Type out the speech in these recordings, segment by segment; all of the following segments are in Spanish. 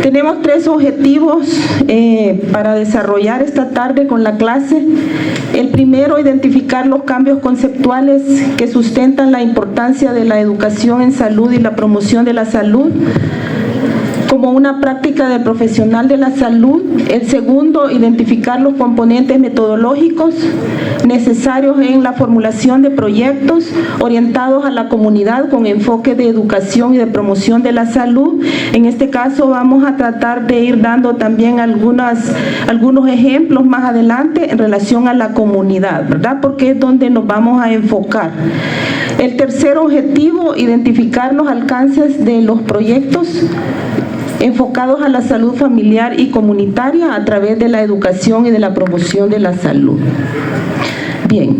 Tenemos 3 objetivos para desarrollar esta tarde con la clase. El primero, identificar los cambios conceptuales que sustentan la importancia de la educación en salud y la promoción de la salud como una práctica del profesional de la salud. El segundo, identificar los componentes metodológicos necesarios en la formulación de proyectos orientados a la comunidad con enfoque de educación y de promoción de la salud. En este caso vamos a tratar de ir dando también algunos ejemplos más adelante en relación a la comunidad, ¿verdad? Porque es donde nos vamos a enfocar. El tercer objetivo, identificar los alcances de los proyectos enfocados a la salud familiar y comunitaria a través de la educación y de la promoción de la salud. Bien,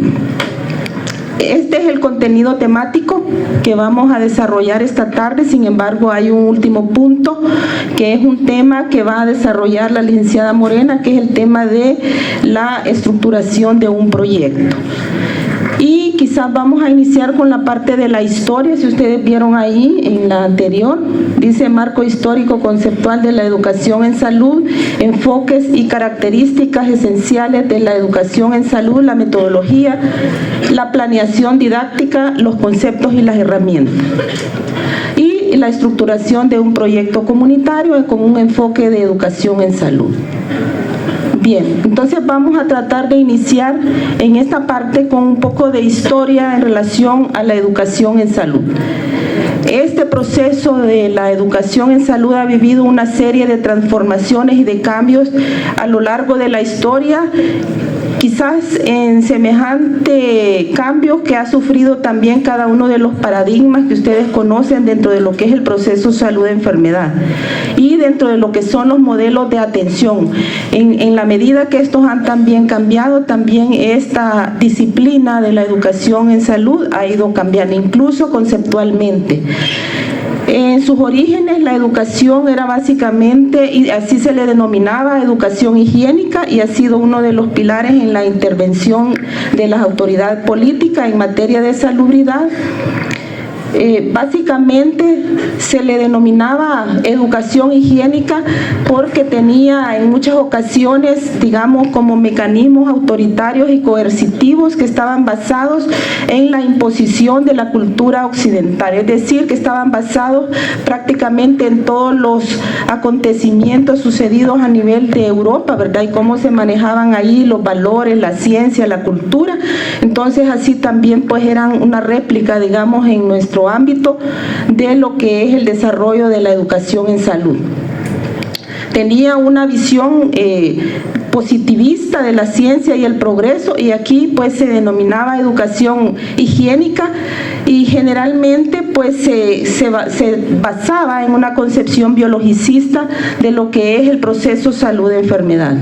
este es el contenido temático que vamos a desarrollar esta tarde. Sin embargo, hay un último punto que es un tema que va a desarrollar la licenciada Morena, que es el tema de la estructuración de un proyecto. Y quizás vamos a iniciar con la parte de la historia. Si ustedes vieron ahí en la anterior, dice marco histórico conceptual de la educación en salud, enfoques y características esenciales de la educación en salud, la metodología, la planeación didáctica, los conceptos y las herramientas. Y la estructuración de un proyecto comunitario con un enfoque de educación en salud. Bien, entonces vamos a tratar de iniciar en esta parte con un poco de historia en relación a la educación en salud. Este proceso de la educación en salud ha vivido una serie de transformaciones y de cambios a lo largo de la historia, quizás en semejante cambio que ha sufrido también cada uno de los paradigmas que ustedes conocen dentro de lo que es el proceso salud-enfermedad y dentro de lo que son los modelos de atención. En la medida que estos han también cambiado, también esta disciplina de la educación en salud ha ido cambiando, incluso conceptualmente. En sus orígenes la educación era básicamente, y así se le denominaba, educación higiénica, y ha sido uno de los pilares en la intervención de las autoridades políticas en materia de salubridad. Básicamente se le denominaba educación higiénica porque tenía en muchas ocasiones, digamos, como mecanismos autoritarios y coercitivos que estaban basados en la imposición de la cultura occidental, es decir, que estaban basados prácticamente en todos los acontecimientos sucedidos a nivel de Europa, ¿verdad? Y cómo se manejaban ahí los valores, la ciencia, la cultura. Entonces así también pues eran una réplica, digamos, en nuestro ámbito de lo que es el desarrollo de la educación en salud. Tenía una visión positivista de la ciencia y el progreso, y aquí pues se denominaba educación higiénica, y generalmente pues se basaba en una concepción biologicista de lo que es el proceso salud-enfermedad.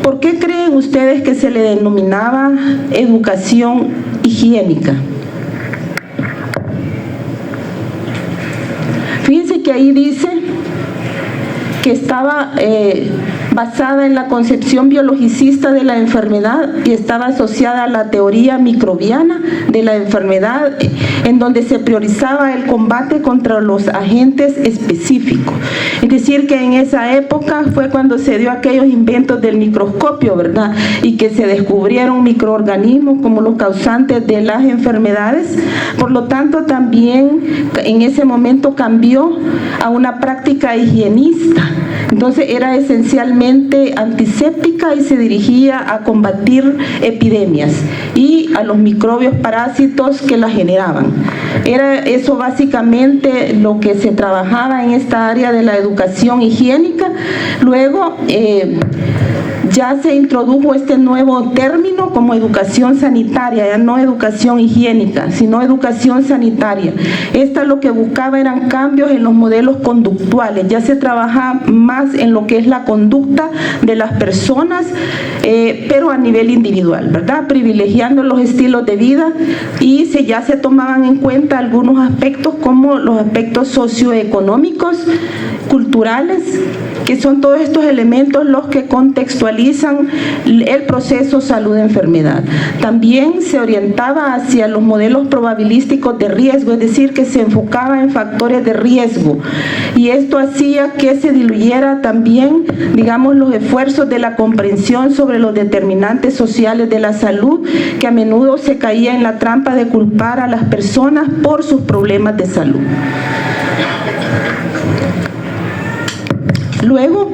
¿Por qué creen ustedes que se le denominaba educación higiénica? Fíjense que ahí dice que estaba basada en la concepción biologicista de la enfermedad y estaba asociada a la teoría microbiana de la enfermedad, en donde se priorizaba el combate contra los agentes específicos. Es decir, que en esa época fue cuando se dio aquellos inventos del microscopio, ¿verdad? Y que se descubrieron microorganismos como los causantes de las enfermedades. Por lo tanto, también en ese momento cambió a una práctica higienista. Entonces era esencialmente antiséptica y se dirigía a combatir epidemias y a los microbios parásitos que la generaban. Era eso básicamente lo que se trabajaba en esta área de la educación higiénica. Luego ya se introdujo este nuevo término como educación sanitaria, ya no educación higiénica, sino educación sanitaria. Esta lo que buscaba eran cambios en los modelos conductuales, ya se trabaja más en lo que es la conducta de las personas, pero a nivel individual, ¿verdad? Privilegiando los estilos de vida, y ya se tomaban en cuenta algunos aspectos como los aspectos socioeconómicos, culturales, que son todos estos elementos los que contextualizan contextualizan el proceso salud-enfermedad. También se orientaba hacia los modelos probabilísticos de riesgo, es decir, que se enfocaba en factores de riesgo, y esto hacía que se diluyera también, digamos, los esfuerzos de la comprensión sobre los determinantes sociales de la salud, que a menudo se caía en la trampa de culpar a las personas por sus problemas de salud. Luego,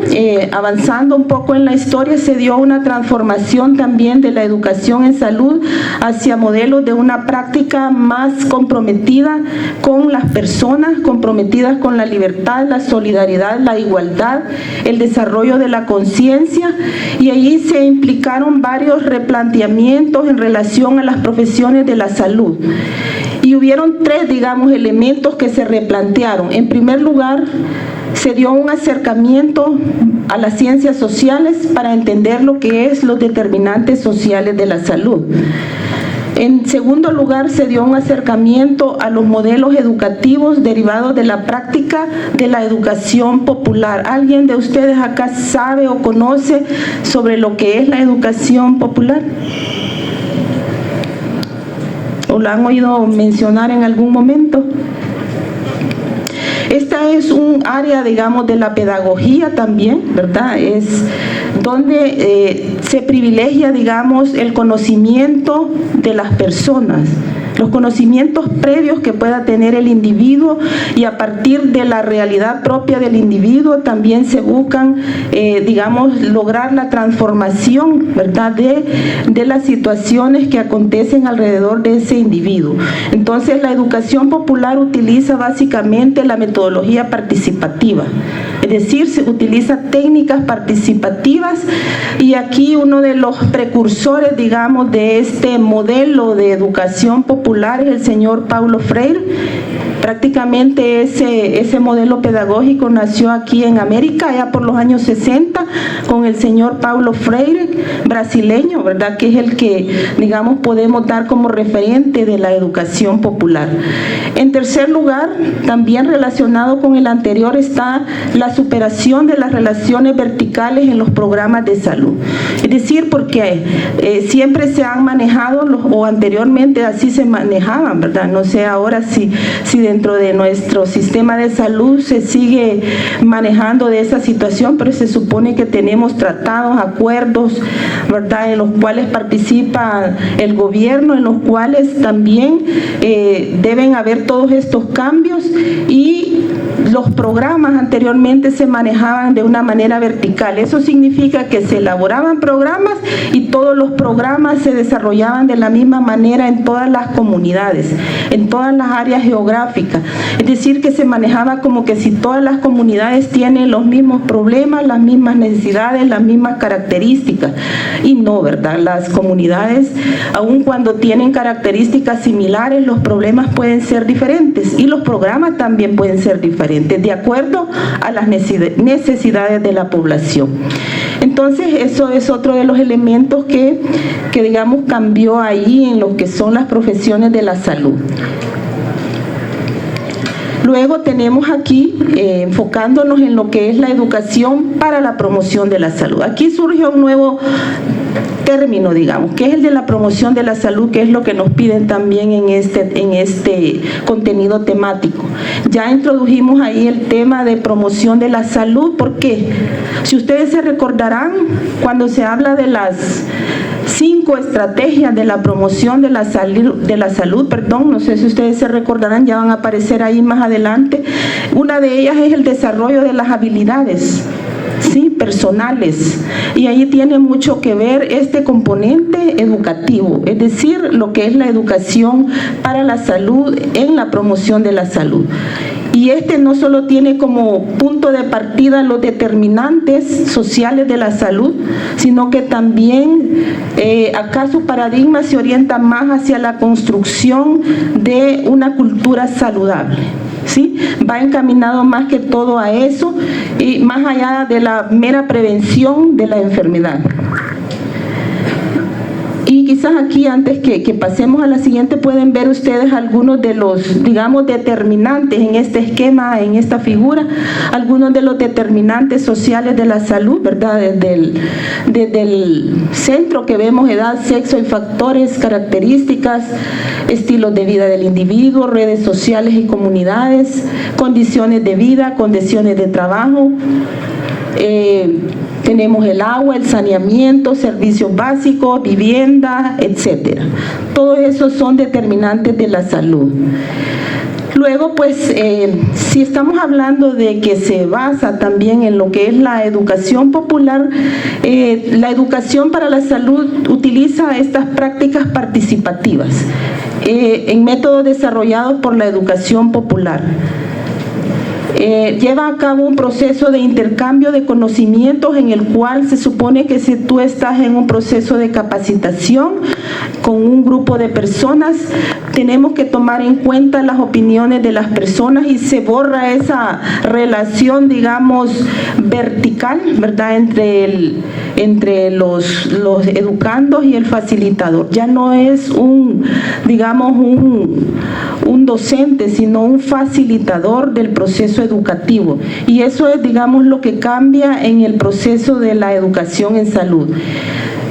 avanzando un poco en la historia, se dio una transformación también de la educación en salud hacia modelos de una práctica más comprometida con las personas, comprometidas con la libertad, la solidaridad, la igualdad, el desarrollo de la conciencia, y allí se implicaron varios replanteamientos en relación a las profesiones de la salud. Y hubieron tres, digamos, elementos que se replantearon. En primer lugar, se dio un acercamiento a las ciencias sociales para entender lo que es los determinantes sociales de la salud. En segundo lugar, se dio un acercamiento a los modelos educativos derivados de la práctica de la educación popular. ¿Alguien de ustedes acá sabe o conoce sobre lo que es la educación popular? ¿O lo han oído mencionar en algún momento? Esta es un área, digamos, de la pedagogía también, ¿verdad? Es donde se privilegia, digamos, el conocimiento de las personas, los conocimientos previos que pueda tener el individuo, y a partir de la realidad propia del individuo también se buscan, digamos, lograr la transformación, ¿verdad?, de las situaciones que acontecen alrededor de ese individuo. Entonces, la educación popular utiliza básicamente la metodología participativa, es decir, se utiliza técnicas participativas, y aquí uno de los precursores, digamos, de este modelo de educación popular es el señor Paulo Freire. Prácticamente ese modelo pedagógico nació aquí en América, ya por los años 60, con el señor Paulo Freire, brasileño, ¿verdad?, que es el que, digamos, podemos dar como referente de la educación popular. En tercer lugar, también relacionado con el anterior, está la superación de las relaciones verticales en los programas de salud. Es decir, porque siempre se han manejado, o anteriormente así se manejaban, ¿verdad? No sé ahora si dentro de nuestro sistema de salud se sigue manejando de esa situación, pero se supone que tenemos tratados, acuerdos, ¿verdad?, en los cuales participa el gobierno, en los cuales también deben haber todos estos cambios, y los programas anteriormente se manejaban de una manera vertical. Eso significa que se elaboraban programas y todos los programas se desarrollaban de la misma manera en todas las comunidades, en todas las áreas geográficas. Es decir, que se manejaba como que si todas las comunidades tienen los mismos problemas, las mismas necesidades, las mismas características. Y no, ¿verdad? Las comunidades, aun cuando tienen características similares, los problemas pueden ser diferentes, y los programas también pueden ser diferentes, de acuerdo a las necesidades de la población. Entonces, eso es otro de los elementos que digamos, cambió ahí en lo que son las profesiones de la salud. Luego tenemos aquí, enfocándonos en lo que es la educación para la promoción de la salud. Aquí surge un nuevo término, digamos, que es el de la promoción de la salud, que es lo que nos piden también en este contenido temático. Ya introdujimos ahí el tema de promoción de la salud. ¿Por qué? Si ustedes se recordarán, cuando se habla de las 5 estrategias de la promoción de la salud, no sé si ustedes se recordarán, ya van a aparecer ahí más adelante. Una de ellas es el desarrollo de las habilidades, ¿sí?, personales, y ahí tiene mucho que ver este componente educativo, es decir, lo que es la educación para la salud en la promoción de la salud. Y este no solo tiene como punto de partida los determinantes sociales de la salud, sino que también acá su paradigma se orienta más hacia la construcción de una cultura saludable, ¿sí? Va encaminado más que todo a eso, y más allá de la mera prevención de la enfermedad. Y quizás aquí, antes que pasemos a la siguiente, pueden ver ustedes algunos de los, digamos, determinantes en este esquema, en esta figura, algunos de los determinantes sociales de la salud, ¿verdad? Desde el centro que vemos edad, sexo y factores, características, estilos de vida del individuo, redes sociales y comunidades, condiciones de vida, condiciones de trabajo. Tenemos el agua, el saneamiento, servicios básicos, vivienda, etcétera. Todos esos son determinantes de la salud. Luego, pues, si estamos hablando de que se basa también en lo que es la educación popular, la educación para la salud utiliza estas prácticas participativas en métodos desarrollados por la educación popular. Lleva a cabo un proceso de intercambio de conocimientos en el cual se supone que si tú estás en un proceso de capacitación con un grupo de personas, tenemos que tomar en cuenta las opiniones de las personas y se borra esa relación, digamos, vertical, ¿verdad?, entre los educandos y el facilitador. Ya no es digamos, un docente, sino un facilitador del proceso educativo. Y eso es, digamos, lo que cambia en el proceso de la educación en salud.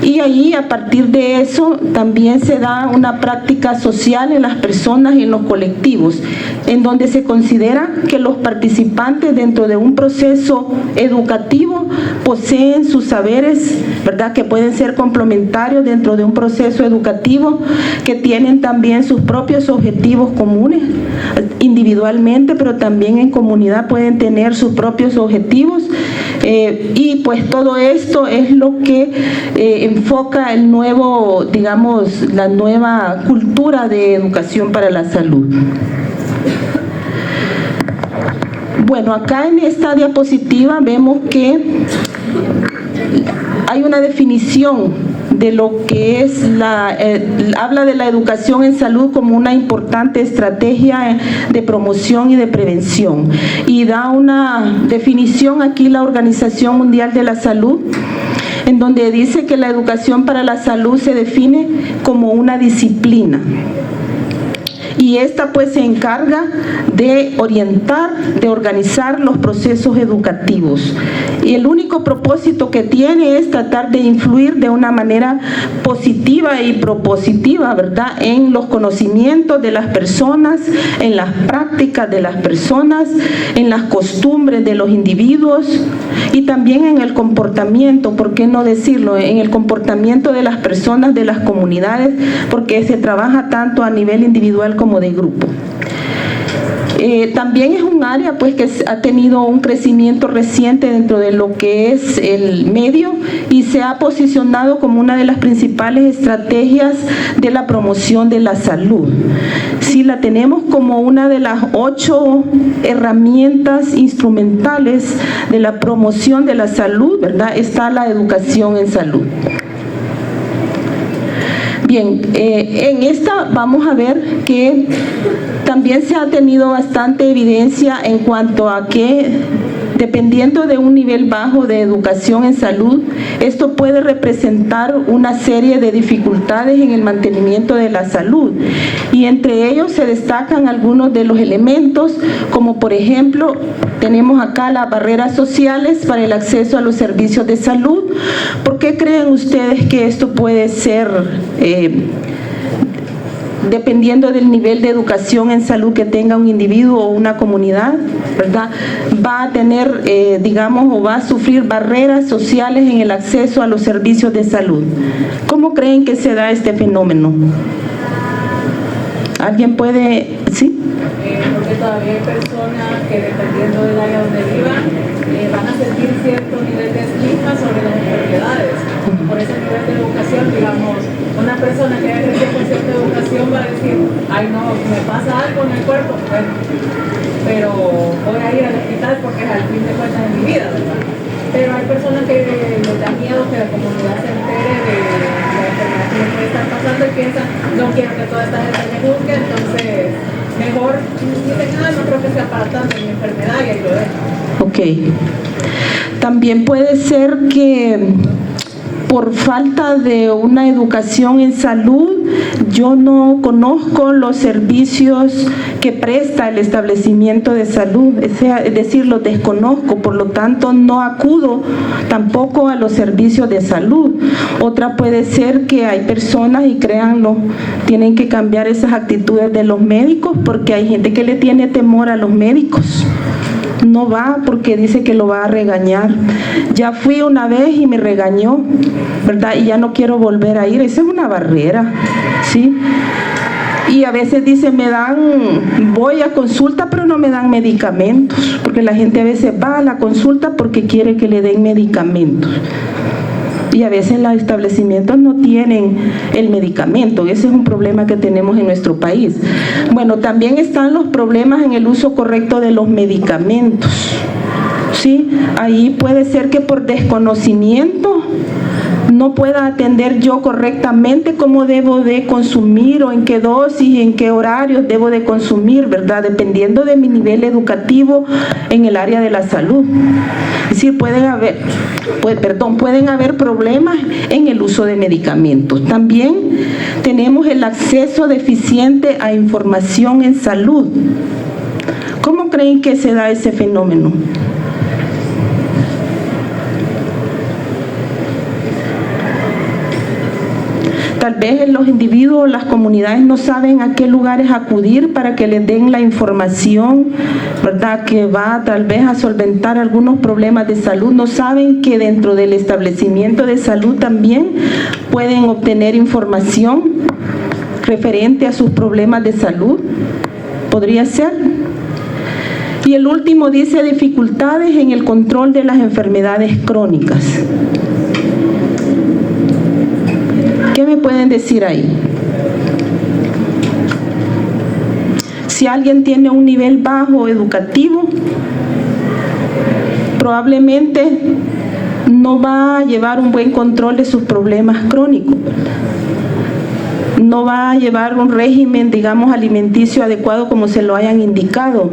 Y ahí, a partir de eso, también se da una práctica social en las personas y en los colectivos, en donde se considera que los participantes dentro de un proceso educativo poseen sus saberes, ¿verdad?, que pueden ser complementarios dentro de un proceso educativo, que tienen también sus propios objetivos comunes, individualmente, pero también en comunidad pueden tener sus propios objetivos. Y pues todo esto es lo que enfoca el nuevo, digamos, la nueva cultura de educación para la salud. Bueno, acá en esta diapositiva vemos que hay una definición de lo que es habla de la educación en salud como una importante estrategia de promoción y de prevención, y da una definición aquí la Organización Mundial de la Salud, en donde dice que la educación para la salud se define como una disciplina. Y esta pues se encarga de orientar, de organizar los procesos educativos. Y el único propósito que tiene es tratar de influir de una manera positiva y propositiva, ¿verdad?, en los conocimientos de las personas, en las prácticas de las personas, en las costumbres de los individuos y también en el comportamiento, ¿por qué no decirlo?, en el comportamiento de las personas, de las comunidades, porque se trabaja tanto a nivel individual como de grupo. También es un área pues que ha tenido un crecimiento reciente dentro de lo que es el medio y se ha posicionado como una de las principales estrategias de la promoción de la salud. Sí, la tenemos como una de las 8 herramientas instrumentales de la promoción de la salud, ¿verdad? Está la educación en salud. Bien, en esta vamos a ver que también se ha tenido bastante evidencia en cuanto a que, dependiendo de un nivel bajo de educación en salud, esto puede representar una serie de dificultades en el mantenimiento de la salud. Y entre ellos se destacan algunos de los elementos, como por ejemplo, tenemos acá las barreras sociales para el acceso a los servicios de salud. ¿Por qué creen ustedes que esto puede ser, dependiendo del nivel de educación en salud que tenga un individuo o una comunidad, ¿verdad?, va a tener, digamos, o va a sufrir barreras sociales en el acceso a los servicios de salud? ¿Cómo creen que se da este fenómeno? ¿Alguien puede...? ¿Sí? Porque todavía hay personas que, dependiendo del área donde vivan, van a sentir cierto nivel de estigma sobre las enfermedades. Por ese nivel de educación, digamos, una persona que haya crecido con cierta educación va a decir, ay no, me pasa algo en el cuerpo, bueno, pero voy a ir al hospital porque es al fin de cuentas de mi vida, ¿verdad? Pero hay personas que les da miedo que la comunidad se entere de la enfermedad que les puede estar pasando y piensan, no quiero que toda esta gente me juzgue, entonces mejor dicen, no creo que sea para tanto mi enfermedad, y ahí lo dejo. Ok. También puede ser que por falta de una educación en salud, yo no conozco los servicios que presta el establecimiento de salud, es decir, los desconozco, por lo tanto no acudo tampoco a los servicios de salud. Otra puede ser que hay personas, y créanlo, tienen que cambiar esas actitudes de los médicos, porque hay gente que le tiene temor a los médicos. No va porque dice que lo va a regañar. Ya fui una vez y me regañó, ¿verdad? Y ya no quiero volver a ir. Esa es una barrera, ¿sí? Y a veces dice, voy a consulta, pero no me dan medicamentos, porque la gente a veces va a la consulta porque quiere que le den medicamentos. Y a veces los establecimientos no tienen el medicamento. Ese es un problema que tenemos en nuestro país. Bueno, también están los problemas en el uso correcto de los medicamentos, ¿sí? Ahí puede ser que por desconocimiento no pueda atender yo correctamente cómo debo de consumir, o en qué dosis, en qué horarios debo de consumir, ¿verdad? Dependiendo de mi nivel educativo en el área de la salud. Es decir, pueden haber problemas en el uso de medicamentos. También tenemos el acceso deficiente a información en salud. ¿Cómo creen que se da ese fenómeno? Tal vez los individuos, las comunidades no saben a qué lugares acudir para que les den la información, ¿verdad?, que va tal vez a solventar algunos problemas de salud. No saben que dentro del establecimiento de salud también pueden obtener información referente a sus problemas de salud. ¿Podría ser? Y el último dice dificultades en el control de las enfermedades crónicas. ¿Qué me pueden decir ahí? Si alguien tiene un nivel bajo educativo, probablemente no va a llevar un buen control de sus problemas crónicos. No va a llevar un régimen, digamos, alimenticio adecuado como se lo hayan indicado.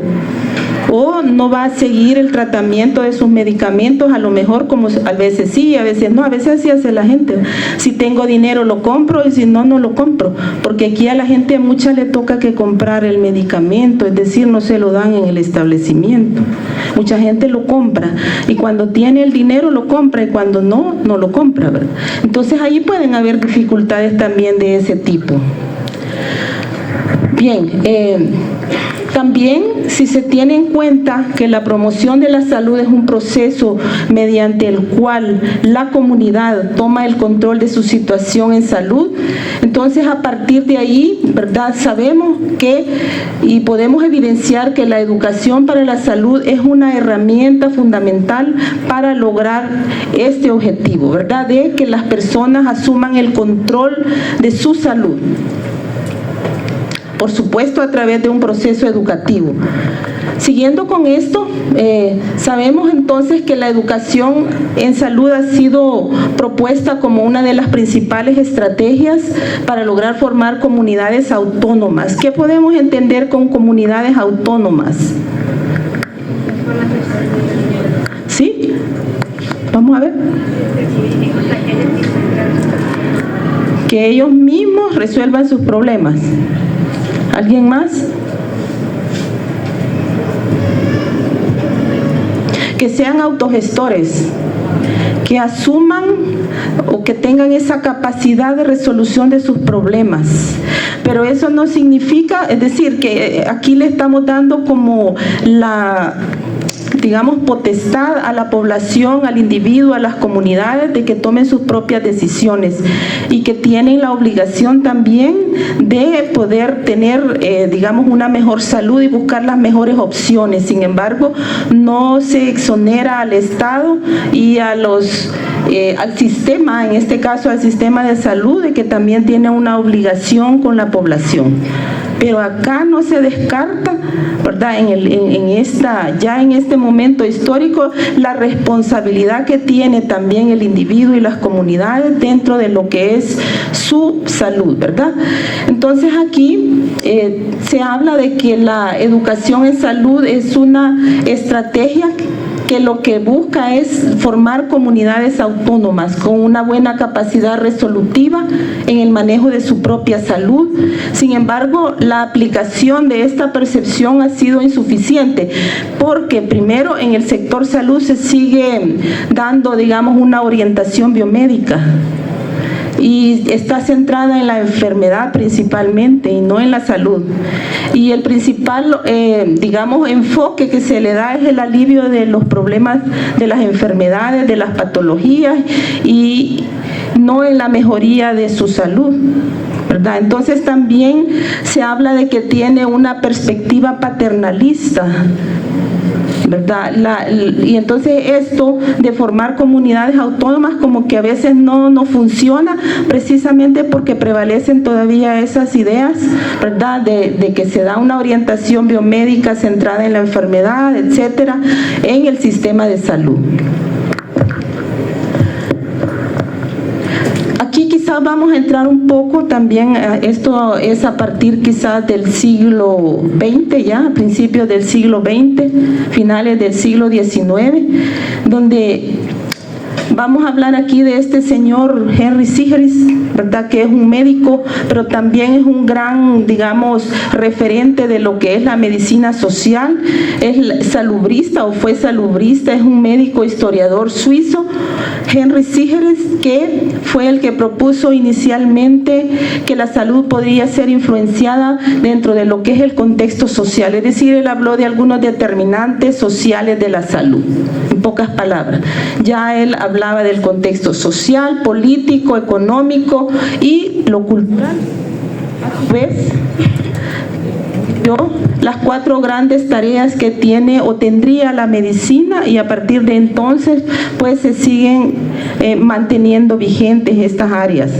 O no va a seguir el tratamiento de sus medicamentos, a lo mejor como a veces sí, a veces no, a veces así hace la gente. Si tengo dinero lo compro, y si no, no lo compro, porque aquí a la gente mucha le toca que comprar el medicamento, es decir, no se lo dan en el establecimiento. Mucha gente lo compra, y cuando tiene el dinero lo compra, y cuando no, no lo compra, ¿verdad? Entonces ahí pueden haber dificultades también de ese tipo. Bien, también, si se tiene en cuenta que la promoción de la salud es un proceso mediante el cual la comunidad toma el control de su situación en salud, entonces a partir de ahí, ¿verdad?, sabemos que y podemos evidenciar que la educación para la salud es una herramienta fundamental para lograr este objetivo, ¿verdad?, de que las personas asuman el control de su salud. Por supuesto, a través de un proceso educativo. Siguiendo con esto, sabemos entonces que la educación en salud ha sido propuesta como una de las principales estrategias para lograr formar comunidades autónomas. ¿Qué podemos entender con comunidades autónomas? ¿Sí? Vamos a ver. Que ellos mismos resuelvan sus problemas. ¿Alguien más? Que sean autogestores, que asuman o que tengan esa capacidad de resolución de sus problemas. Pero eso no significa, es decir, que aquí le estamos dando como la, digamos, potestad a la población, al individuo, a las comunidades de que tomen sus propias decisiones, y que tienen la obligación también de poder tener, digamos, una mejor salud y buscar las mejores opciones. Sin embargo, no se exonera al Estado y a al sistema, en este caso al sistema de salud, de que también tiene una obligación con la población. Pero acá no se descarta, ¿verdad?, ya en este momento histórico, la responsabilidad que tiene también el individuo y las comunidades dentro de lo que es su salud, ¿verdad? Entonces aquí se habla de que la educación en salud es una estrategia que lo que busca es formar comunidades autónomas con una buena capacidad resolutiva en el manejo de su propia salud. Sin embargo, la aplicación de esta percepción ha sido insuficiente, porque primero en el sector salud se sigue dando, digamos, una orientación biomédica y está centrada en la enfermedad principalmente y no en la salud. Y el principal, digamos, enfoque que se le da es el alivio de los problemas de las enfermedades, de las patologías, y no en la mejoría de su salud, ¿verdad? Entonces también se habla de que tiene una perspectiva paternalista, ¿verdad? Y entonces esto de formar comunidades autónomas como que a veces no funciona, precisamente porque prevalecen todavía esas ideas, ¿verdad? De que se da una orientación biomédica centrada en la enfermedad, etcétera, en el sistema de salud. Aquí quizás vamos a entrar un poco también, esto es a partir quizás del siglo XX, ya, principios del siglo XX, finales del siglo XIX, donde vamos a hablar aquí de este señor Henry Sigris, ¿verdad? Que es un médico, pero también es un gran, digamos, referente de lo que es la medicina social. Es salubrista o fue salubrista, es un médico historiador suizo, Henry Sigris, que fue el que propuso inicialmente que la salud podría ser influenciada dentro de lo que es el contexto social. Es decir, él habló de algunos determinantes sociales de la salud, en pocas palabras. Ya él hablaba del contexto social, político, económico y lo cultural. ¿Ves? Las 4 grandes tareas que tiene o tendría la medicina, y a partir de entonces pues se siguen manteniendo vigentes estas áreas.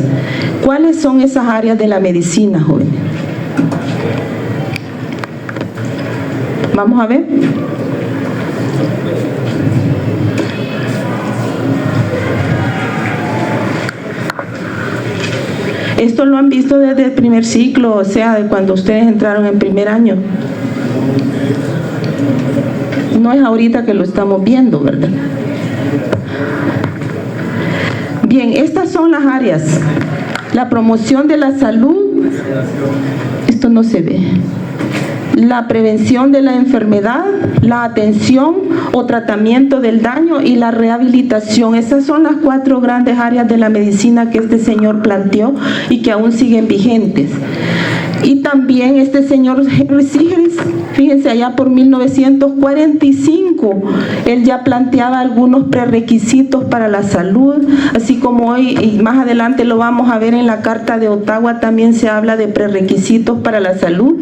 ¿Cuáles son esas áreas de la medicina, jóvenes? Vamos a ver. Esto lo han visto desde el primer ciclo, o sea, de cuando ustedes entraron en primer año. No es ahorita que lo estamos viendo, ¿verdad? Bien, estas son las áreas. La promoción de la salud, esto no se ve. La prevención de la enfermedad, la atención o tratamiento del daño y la rehabilitación. Esas son las 4 grandes áreas de la medicina que este señor planteó y que aún siguen vigentes. Y también este señor Henry Sigris, fíjense, allá por 1945, él ya planteaba algunos prerequisitos para la salud, así como hoy y más adelante lo vamos a ver en la Carta de Ottawa, también se habla de prerequisitos para la salud.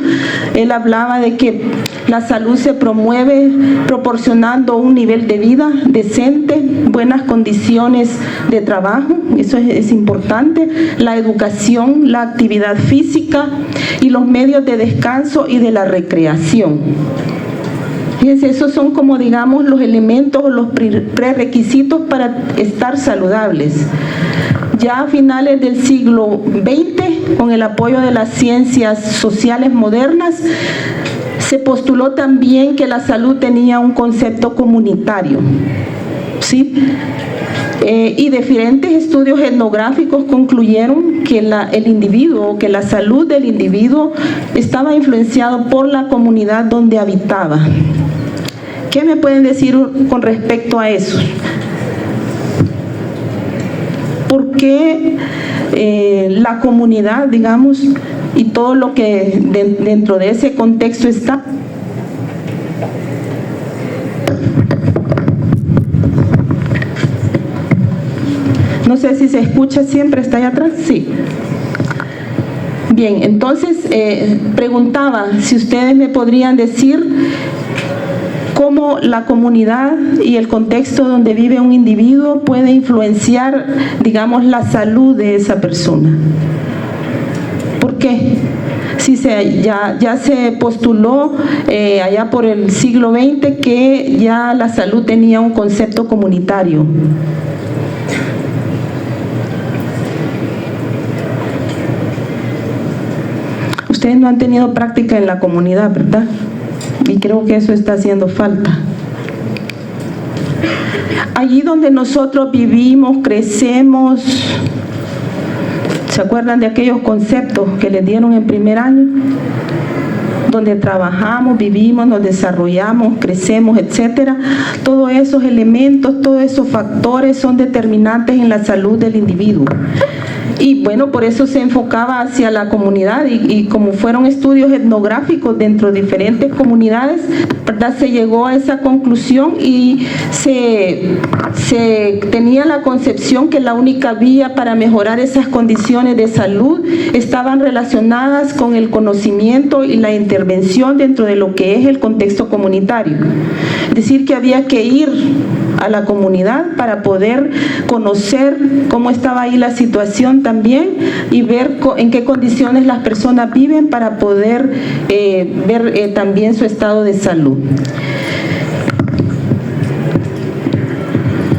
Él hablaba de que la salud se promueve proporcionando un nivel de vida decente, buenas condiciones de trabajo, eso es importante, la educación, la actividad física y los medios de descanso y de la recreación. Fíjense, esos son como, digamos, los elementos o los prerequisitos para estar saludables. Ya a finales del siglo XX, con el apoyo de las ciencias sociales modernas, se postuló también que la salud tenía un concepto comunitario, ¿sí? Y diferentes estudios etnográficos concluyeron que el individuo, que la salud del individuo estaba influenciado por la comunidad donde habitaba. ¿Qué me pueden decir con respecto a eso? ¿Por qué la comunidad, digamos, y todo lo que dentro de ese contexto está? No sé si se escucha siempre, ¿está allá atrás? Sí. Bien, entonces preguntaba si ustedes me podrían decir cómo la comunidad y el contexto donde vive un individuo puede influenciar, digamos, la salud de esa persona. ¿Por qué? Si ya se postuló allá por el siglo XX que ya la salud tenía un concepto comunitario. Ustedes no han tenido práctica en la comunidad, ¿verdad? Y creo que eso está haciendo falta. Allí donde nosotros vivimos, crecemos, ¿se acuerdan de aquellos conceptos que les dieron en primer año? Donde trabajamos, vivimos, nos desarrollamos, crecemos, etcétera. Todos esos elementos, todos esos factores son determinantes en la salud del individuo. Y bueno, por eso se enfocaba hacia la comunidad y como fueron estudios etnográficos dentro de diferentes comunidades, ¿verdad? Se llegó a esa conclusión y se tenía la concepción que la única vía para mejorar esas condiciones de salud estaban relacionadas con el conocimiento y la intervención dentro de lo que es el contexto comunitario. Es decir, que había que ir a la comunidad para poder conocer cómo estaba ahí la situación también y ver en qué condiciones las personas viven para poder ver también su estado de salud.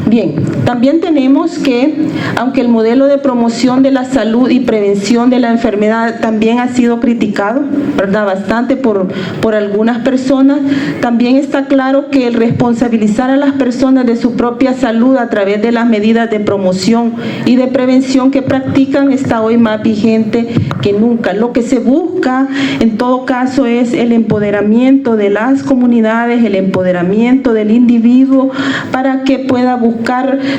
Bien, también tenemos que, aunque el modelo de promoción de la salud y prevención de la enfermedad también ha sido criticado, ¿verdad? Bastante por algunas personas, también está claro que el responsabilizar a las personas de su propia salud a través de las medidas de promoción y de prevención que practican está hoy más vigente que nunca. Lo que se busca en todo caso es el empoderamiento de las comunidades, el empoderamiento del individuo para que pueda buscar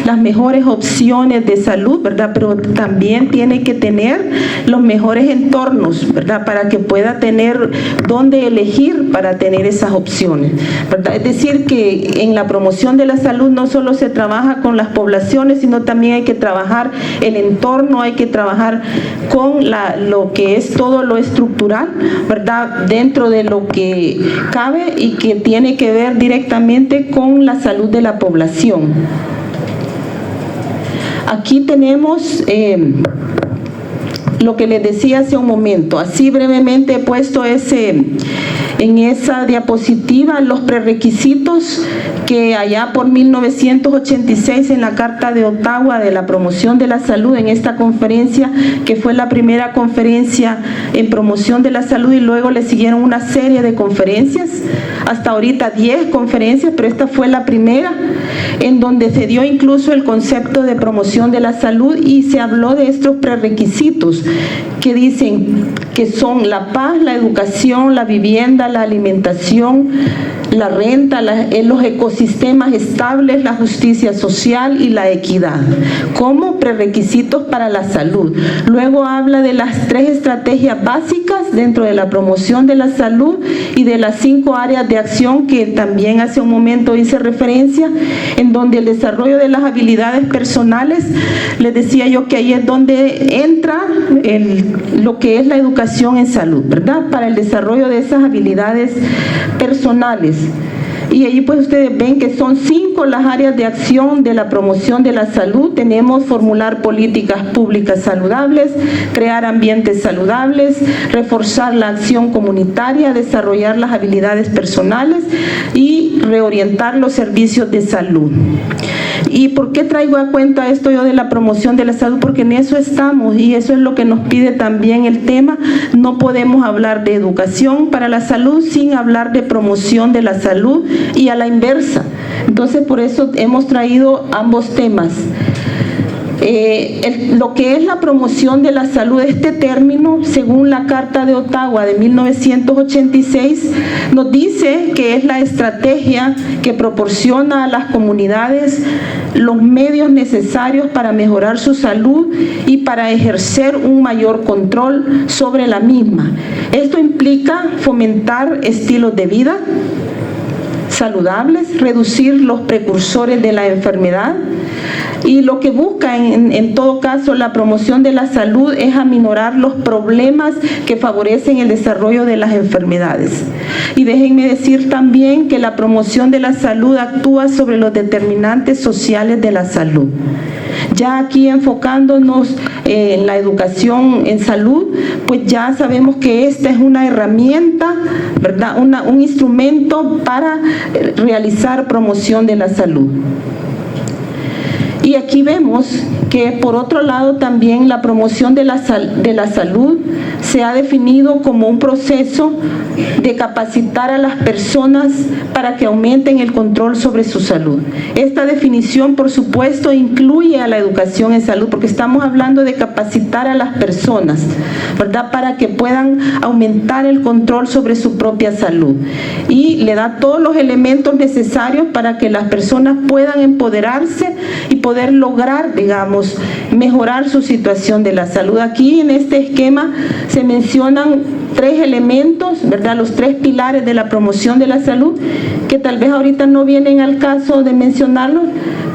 las mejores opciones de salud, ¿verdad? Pero también tiene que tener los mejores entornos, ¿verdad? Para que pueda tener dónde elegir para tener esas opciones, ¿verdad? Es decir, que en la promoción de la salud no solo se trabaja con las poblaciones, sino también hay que trabajar el entorno, hay que trabajar con lo que es todo lo estructural, ¿verdad? Dentro de lo que cabe y que tiene que ver directamente con la salud de la población. Aquí tenemos lo que les decía hace un momento. Así brevemente he puesto en esa diapositiva los prerequisitos que allá por 1986 en la Carta de Ottawa de la promoción de la salud, en esta conferencia que fue la primera conferencia en promoción de la salud y luego le siguieron una serie de conferencias, hasta ahorita 10 conferencias, pero esta fue la primera en donde se dio incluso el concepto de promoción de la salud y se habló de estos prerequisitos que dicen que son la paz, la educación, la vivienda, la alimentación, la renta, los ecosistemas estables, la justicia social y la equidad como prerequisitos para la salud. Luego habla de las 3 estrategias básicas dentro de la promoción de la salud y de las 5 áreas de acción que también hace un momento hice referencia, en donde el desarrollo de las habilidades personales, les decía yo que ahí es donde entra lo que es la educación en salud, ¿verdad? Para el desarrollo de esas habilidades personales. Y allí pues ustedes ven que son 5 las áreas de acción de la promoción de la salud. Tenemos formular políticas públicas saludables, crear ambientes saludables, reforzar la acción comunitaria, desarrollar las habilidades personales y reorientar los servicios de salud. ¿Y por qué traigo a cuenta esto yo de la promoción de la salud? Porque en eso estamos y eso es lo que nos pide también el tema. No podemos hablar de educación para la salud sin hablar de promoción de la salud y a la inversa. Entonces por eso hemos traído ambos temas. Lo que es la promoción de la salud, este término, según la Carta de Ottawa de 1986, nos dice que es la estrategia que proporciona a las comunidades los medios necesarios para mejorar su salud y para ejercer un mayor control sobre la misma. Esto implica fomentar estilos de vida saludables, reducir los precursores de la enfermedad, y lo que busca en todo caso la promoción de la salud es aminorar los problemas que favorecen el desarrollo de las enfermedades. Y déjenme decir también que la promoción de la salud actúa sobre los determinantes sociales de la salud. Ya aquí enfocándonos en la educación en salud, pues ya sabemos que esta es una herramienta, ¿verdad? Un instrumento para realizar promoción de la salud. Y aquí vemos que por otro lado también la promoción de la salud se ha definido como un proceso de capacitar a las personas para que aumenten el control sobre su salud. Esta definición, por supuesto, incluye a la educación en salud, porque estamos hablando de capacitar a las personas, ¿verdad?, para que puedan aumentar el control sobre su propia salud. Y le da todos los elementos necesarios para que las personas puedan empoderarse y poder lograr, digamos, mejorar su situación de la salud. Aquí en este esquema se mencionan 3 elementos, ¿verdad?, los 3 pilares de la promoción de la salud, que tal vez ahorita no vienen al caso de mencionarlos,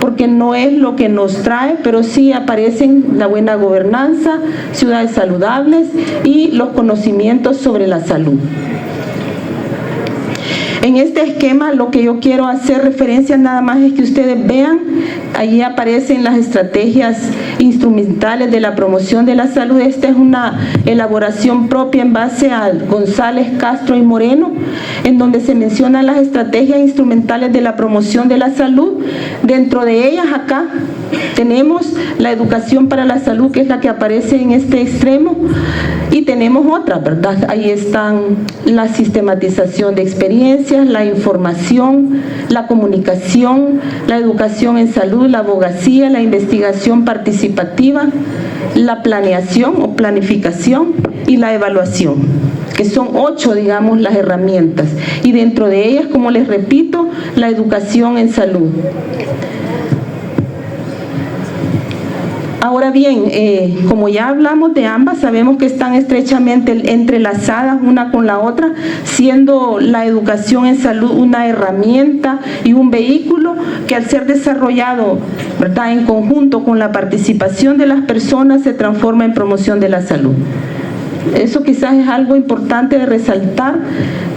porque no es lo que nos trae, pero sí aparecen la buena gobernanza, ciudades saludables y los conocimientos sobre la salud. En este esquema lo que yo quiero hacer referencia nada más es que ustedes vean, allí aparecen las estrategias instrumentales de la promoción de la salud. Esta es una elaboración propia en base a González, Castro y Moreno, en donde se mencionan las estrategias instrumentales de la promoción de la salud. Dentro de ellas acá tenemos la educación para la salud, que es la que aparece en este extremo, y tenemos otras, ¿verdad? Ahí están la sistematización de experiencias, la información, la comunicación, la educación en salud, la abogacía, la investigación participativa, la planeación o planificación y la evaluación, que son 8, digamos, las herramientas. Y dentro de ellas, como les repito, la educación en salud. Ahora bien, como ya hablamos de ambas, sabemos que están estrechamente entrelazadas una con la otra, siendo la educación en salud una herramienta y un vehículo que, al ser desarrollado, ¿verdad?, en conjunto con la participación de las personas, se transforma en promoción de la salud. Eso quizás es algo importante de resaltar,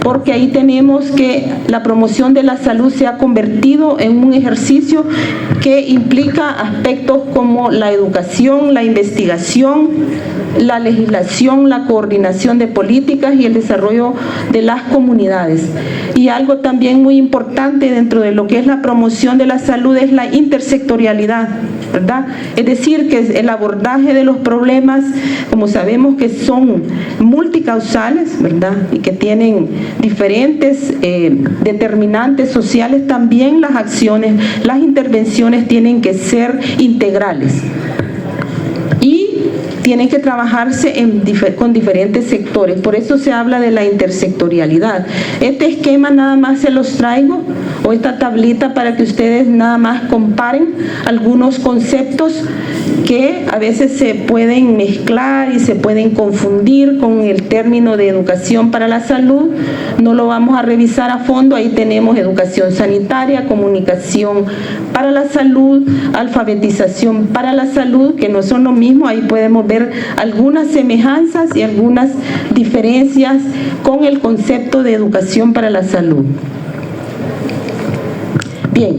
porque ahí tenemos que la promoción de la salud se ha convertido en un ejercicio que implica aspectos como la educación, la investigación, la legislación, la coordinación de políticas y el desarrollo de las comunidades. Y algo también muy importante dentro de lo que es la promoción de la salud es la intersectorialidad, ¿verdad? Es decir, que el abordaje de los problemas, como sabemos que son multicausales, ¿verdad?, y que tienen diferentes determinantes sociales, también las acciones, las intervenciones tienen que ser integrales y tienen que trabajarse con diferentes sectores. Por eso se habla de la intersectorialidad. Este esquema nada más se los traigo, o esta tablita, para que ustedes nada más comparen algunos conceptos que a veces se pueden mezclar y se pueden confundir con el término de educación para la salud. No lo vamos a revisar a fondo. Ahí tenemos educación sanitaria, comunicación para la salud, alfabetización para la salud, que no son lo mismo. Ahí podemos ver algunas semejanzas y algunas diferencias con el concepto de educación para la salud. Bien,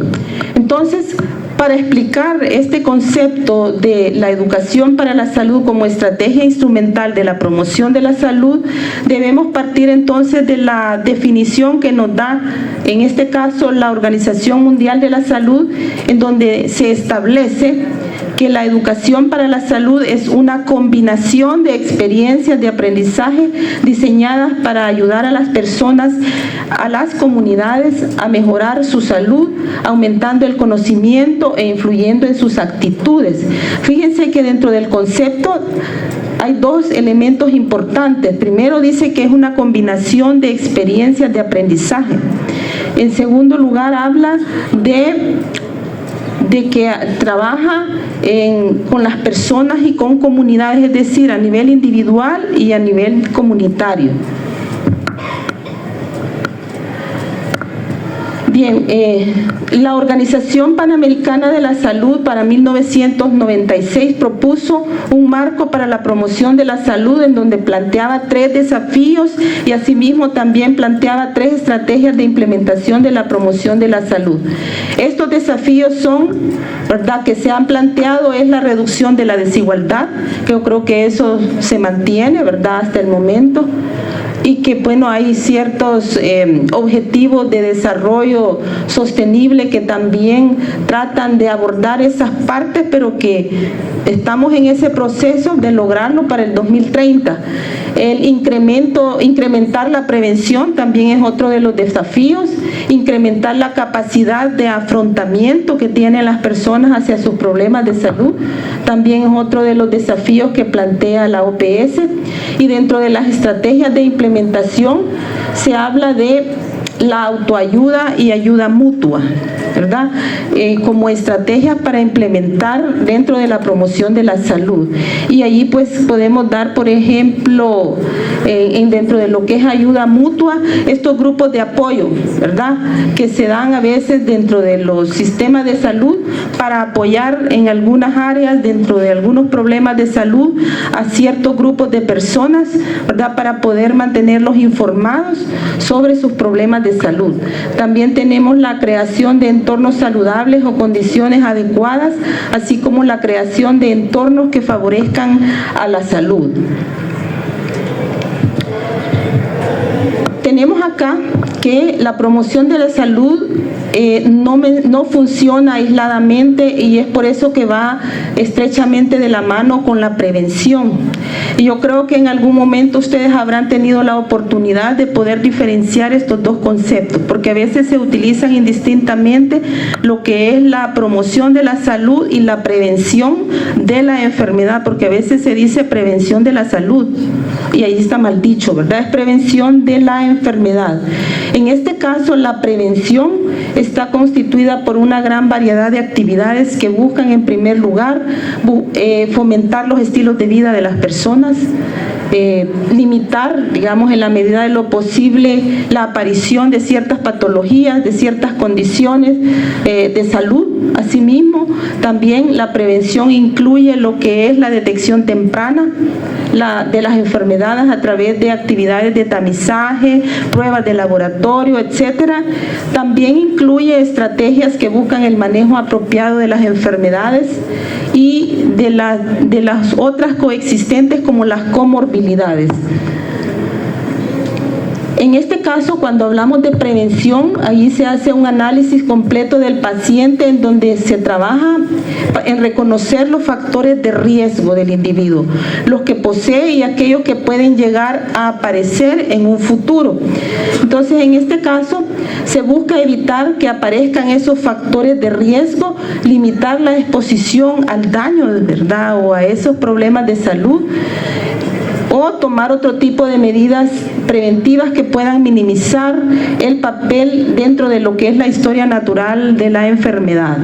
entonces, para explicar este concepto de la educación para la salud como estrategia instrumental de la promoción de la salud, debemos partir entonces de la definición que nos da, en este caso, la Organización Mundial de la Salud, en donde se establece que la educación para la salud es una combinación de experiencias de aprendizaje diseñadas para ayudar a las personas, a las comunidades, a mejorar su salud, aumentando el conocimiento e influyendo en sus actitudes. Fíjense que dentro del concepto hay 2 elementos importantes. Primero, dice que es una combinación de experiencias de aprendizaje. En segundo lugar, habla de que trabaja con las personas y con comunidades, es decir, a nivel individual y a nivel comunitario. Bien, la Organización Panamericana de la Salud para 1996 propuso un marco para la promoción de la salud, en donde planteaba 3 desafíos y asimismo también planteaba 3 estrategias de implementación de la promoción de la salud. Estos desafíos son, ¿verdad?, que se han planteado, es la reducción de la desigualdad, que yo creo que eso se mantiene, ¿verdad?, hasta el momento. y que bueno, hay ciertos objetivos de desarrollo sostenible que también tratan de abordar esas partes, pero que estamos en ese proceso de lograrlo para el 2030. El incrementar la prevención también es otro de los desafíos, incrementar la capacidad de afrontamiento que tienen las personas hacia sus problemas de salud, también es otro de los desafíos que plantea la OPS, y dentro de las estrategias de implementación se habla de la autoayuda y ayuda mutua, ¿verdad? Como estrategias para implementar dentro de la promoción de la salud. Y allí pues podemos dar, por ejemplo, dentro de lo que es ayuda mutua, estos grupos de apoyo, ¿verdad? Que se dan a veces dentro de los sistemas de salud para apoyar en algunas áreas, dentro de algunos problemas de salud, a ciertos grupos de personas, ¿verdad? Para poder mantenerlos informados sobre sus problemas de salud. También tenemos la creación de entornos saludables o condiciones adecuadas, así como la creación de entornos que favorezcan a la salud. Tenemos acá que la promoción de la salud no funciona aisladamente, y es por eso que va estrechamente de la mano con la prevención. Y yo creo que en algún momento ustedes habrán tenido la oportunidad de poder diferenciar estos dos conceptos, porque a veces se utilizan indistintamente lo que es la promoción de la salud y la prevención de la enfermedad, porque a veces se dice prevención de la salud y ahí está mal dicho, ¿verdad? Es prevención de la enfermedad. En este caso, la prevención está constituida por una gran variedad de actividades que buscan, en primer lugar, fomentar los estilos de vida de las personas, limitar, digamos, en la medida de lo posible, la aparición de ciertas patologías, de ciertas condiciones de salud. Asimismo, también la prevención incluye lo que es la detección temprana de las enfermedades a través de actividades de tamizaje, pruebas de laboratorio, etcétera. También incluye estrategias que buscan el manejo apropiado de las enfermedades y de las otras coexistentes, como las comorbilidades. En este caso, cuando hablamos de prevención, ahí se hace un análisis completo del paciente, en donde se trabaja en reconocer los factores de riesgo del individuo, los que posee y aquellos que pueden llegar a aparecer en un futuro. Entonces, en este caso, se busca evitar que aparezcan esos factores de riesgo, limitar la exposición al daño, ¿verdad?, o a esos problemas de salud, o tomar otro tipo de medidas preventivas que puedan minimizar el papel dentro de lo que es la historia natural de la enfermedad.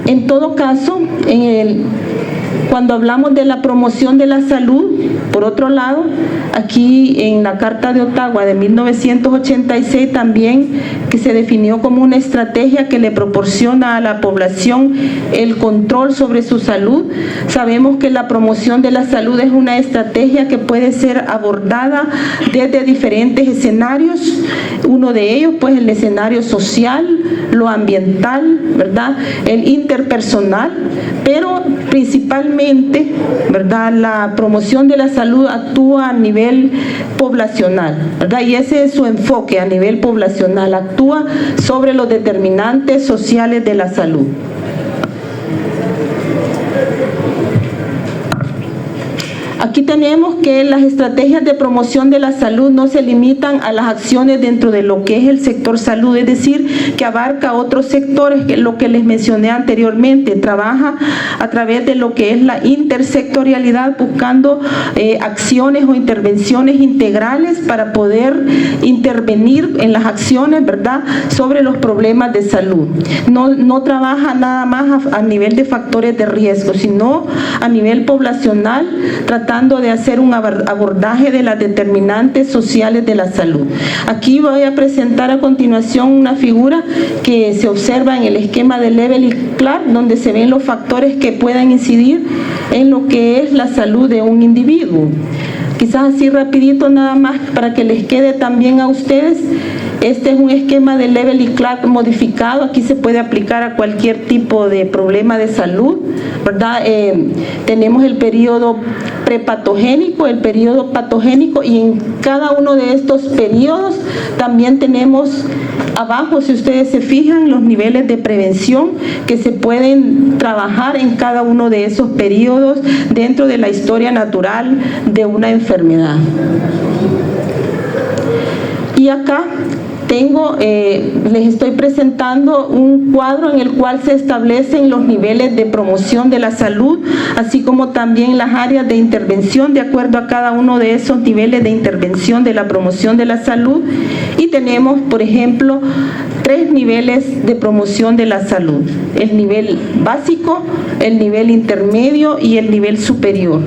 En todo caso, cuando hablamos de la promoción de la salud, por otro lado, aquí en la Carta de Ottawa de 1986 también, que se definió como una estrategia que le proporciona a la población el control sobre su salud. Sabemos que la promoción de la salud es una estrategia que puede ser abordada desde diferentes escenarios. Uno de ellos, pues, el escenario social, lo ambiental, ¿verdad?, el interpersonal, pero principalmente, ¿verdad?, la promoción de la salud actúa a nivel poblacional, ¿verdad? Y ese es su enfoque, a nivel poblacional, actúa sobre los determinantes sociales de la salud. Aquí tenemos que las estrategias de promoción de la salud no se limitan a las acciones dentro de lo que es el sector salud, es decir, que abarca otros sectores, que es lo que les mencioné anteriormente. Trabaja a través de lo que es la intersectorialidad, buscando acciones o intervenciones integrales para poder intervenir en las acciones, ¿verdad?, sobre los problemas de salud. No trabaja nada más a nivel de factores de riesgo, sino a nivel poblacional, tratando de hacer un abordaje de las determinantes sociales de la salud. Aquí voy a presentar a continuación una figura que se observa en el esquema de Level y Clark, donde se ven los factores que puedan incidir en lo que es la salud de un individuo. Quizás así rapidito nada más para que les quede también a ustedes. Este es un esquema de Level y Clark modificado. Aquí se puede aplicar a cualquier tipo de problema de salud, ¿verdad? Tenemos el periodo prepatogénico, el periodo patogénico, y en cada uno de estos periodos también tenemos abajo, si ustedes se fijan, los niveles de prevención que se pueden trabajar en cada uno de esos periodos dentro de la historia natural de una enfermedad. Y acá les estoy presentando un cuadro en el cual se establecen los niveles de promoción de la salud, así como también las áreas de intervención de acuerdo a cada uno de esos niveles de intervención de la promoción de la salud. Y tenemos, por ejemplo, 3 niveles de promoción de la salud: el nivel básico, el nivel intermedio y el nivel superior.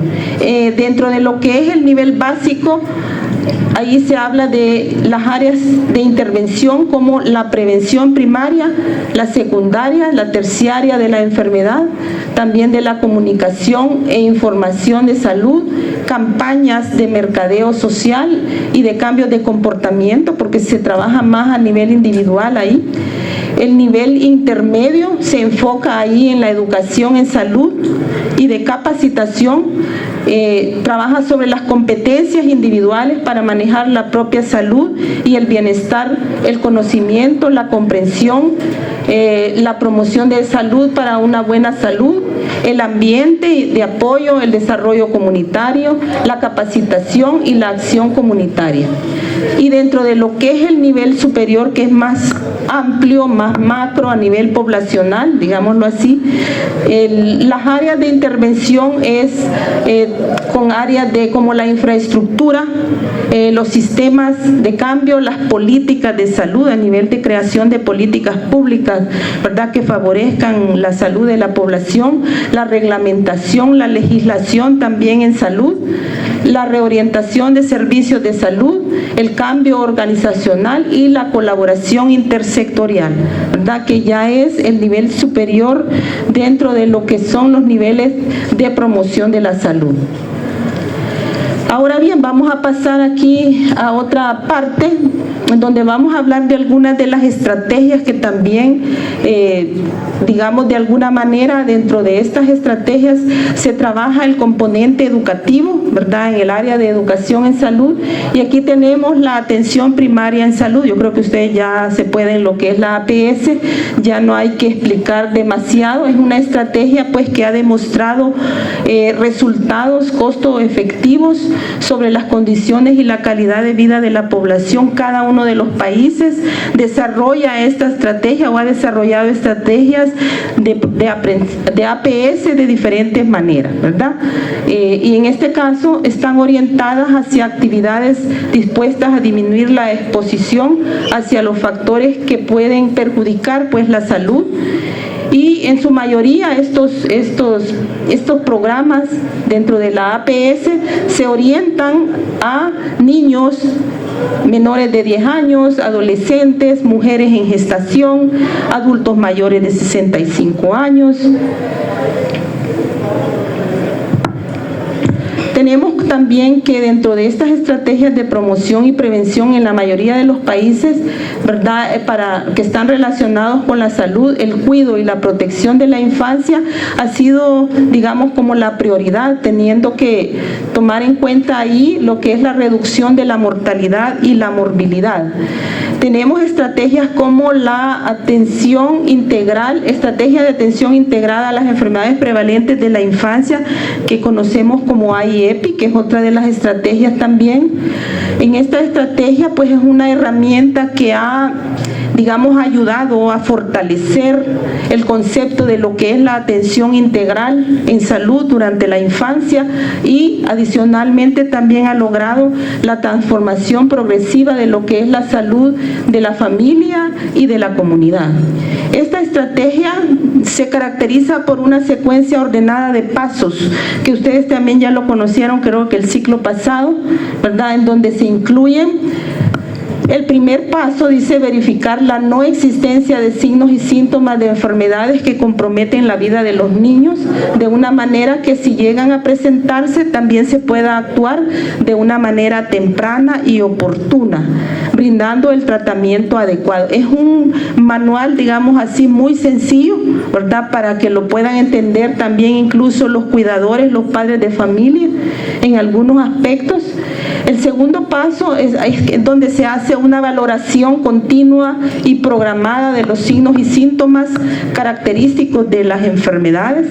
Dentro de lo que es el nivel básico, ahí se habla de las áreas de intervención como la prevención primaria, la secundaria, la terciaria de la enfermedad, también de la comunicación e información de salud, campañas de mercadeo social y de cambios de comportamiento, porque se trabaja más a nivel individual ahí. El nivel intermedio se enfoca ahí en la educación en salud y de capacitación. Trabaja sobre las competencias individuales para manejar la propia salud y el bienestar, el conocimiento, la comprensión, la promoción de salud para una buena salud, el ambiente de apoyo, el desarrollo comunitario, la capacitación y la acción comunitaria. Y dentro de lo que es el nivel superior, que es más amplio, más macro a nivel poblacional, digámoslo así, las áreas de intervención es con áreas como la infraestructura, los sistemas de cambio, las políticas de salud a nivel de creación de políticas públicas, ¿verdad?, que favorezcan la salud de la población, la reglamentación, la legislación también en salud, la reorientación de servicios de salud, el cambio organizacional y la colaboración intersectorial, ¿verdad?, que ya es el nivel superior dentro de lo que son los niveles de promoción de la salud. Ahora bien, vamos a pasar aquí a otra parte donde vamos a hablar de algunas de las estrategias que también, digamos, de alguna manera dentro de estas estrategias se trabaja el componente educativo, ¿verdad?, en el área de educación en salud. Y aquí tenemos la atención primaria en salud. Yo creo que ustedes ya se pueden, lo que es la APS, ya no hay que explicar demasiado. Es una estrategia pues que ha demostrado resultados costo efectivos sobre las condiciones y la calidad de vida de la población. Cada uno de los países desarrolla esta estrategia o ha desarrollado estrategias de APS de diferentes maneras, ¿verdad? Y en este caso están orientadas hacia actividades dispuestas a disminuir la exposición hacia los factores que pueden perjudicar pues la salud. Y en su mayoría estos programas dentro de la APS se orientan a niños menores de 10 años, adolescentes, mujeres en gestación, adultos mayores de 65 años. Tenemos también que dentro de estas estrategias de promoción y prevención en la mayoría de los países, ¿verdad?, que están relacionados con la salud, el cuidado y la protección de la infancia ha sido, digamos, como la prioridad, teniendo que tomar en cuenta ahí lo que es la reducción de la mortalidad y la morbilidad. Tenemos estrategias como la atención integral, estrategia de atención integrada a las enfermedades prevalentes de la infancia, que conocemos como IEPI, que es otra de las estrategias también. En esta estrategia pues es una herramienta que ha, digamos, ayudado a fortalecer el concepto de lo que es la atención integral en salud durante la infancia, y adicionalmente también ha logrado la transformación progresiva de lo que es la salud de la familia y de la comunidad. Esta estrategia se caracteriza por una secuencia ordenada de pasos, que ustedes también ya lo conocieron, creo que el ciclo pasado, ¿verdad?, en donde se incluyen El primer paso dice verificar la no existencia de signos y síntomas de enfermedades que comprometen la vida de los niños, de una manera que si llegan a presentarse también se pueda actuar de una manera temprana y oportuna, brindando el tratamiento adecuado. Es un manual, digamos así, muy sencillo, ¿verdad? Para que lo puedan entender también incluso los cuidadores, los padres de familia, en algunos aspectos. El segundo paso es donde se hace una valoración continua y programada de los signos y síntomas característicos de las enfermedades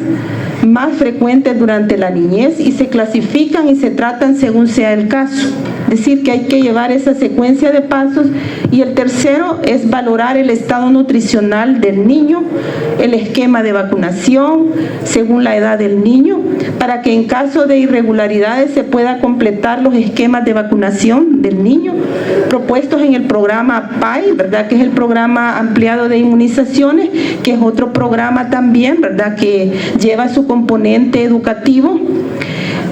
más frecuentes durante la niñez y se clasifican y se tratan según sea el caso. Es decir, que hay que llevar esa secuencia de pasos. Y el tercero es valorar el estado nutricional del niño, el esquema de vacunación según la edad del niño, para que en caso de irregularidades se pueda completar los esquemas de vacunación del niño propuestos en el programa PAI, ¿verdad? Que es el programa ampliado de inmunizaciones, que es otro programa también, ¿verdad? Que lleva su componente educativo.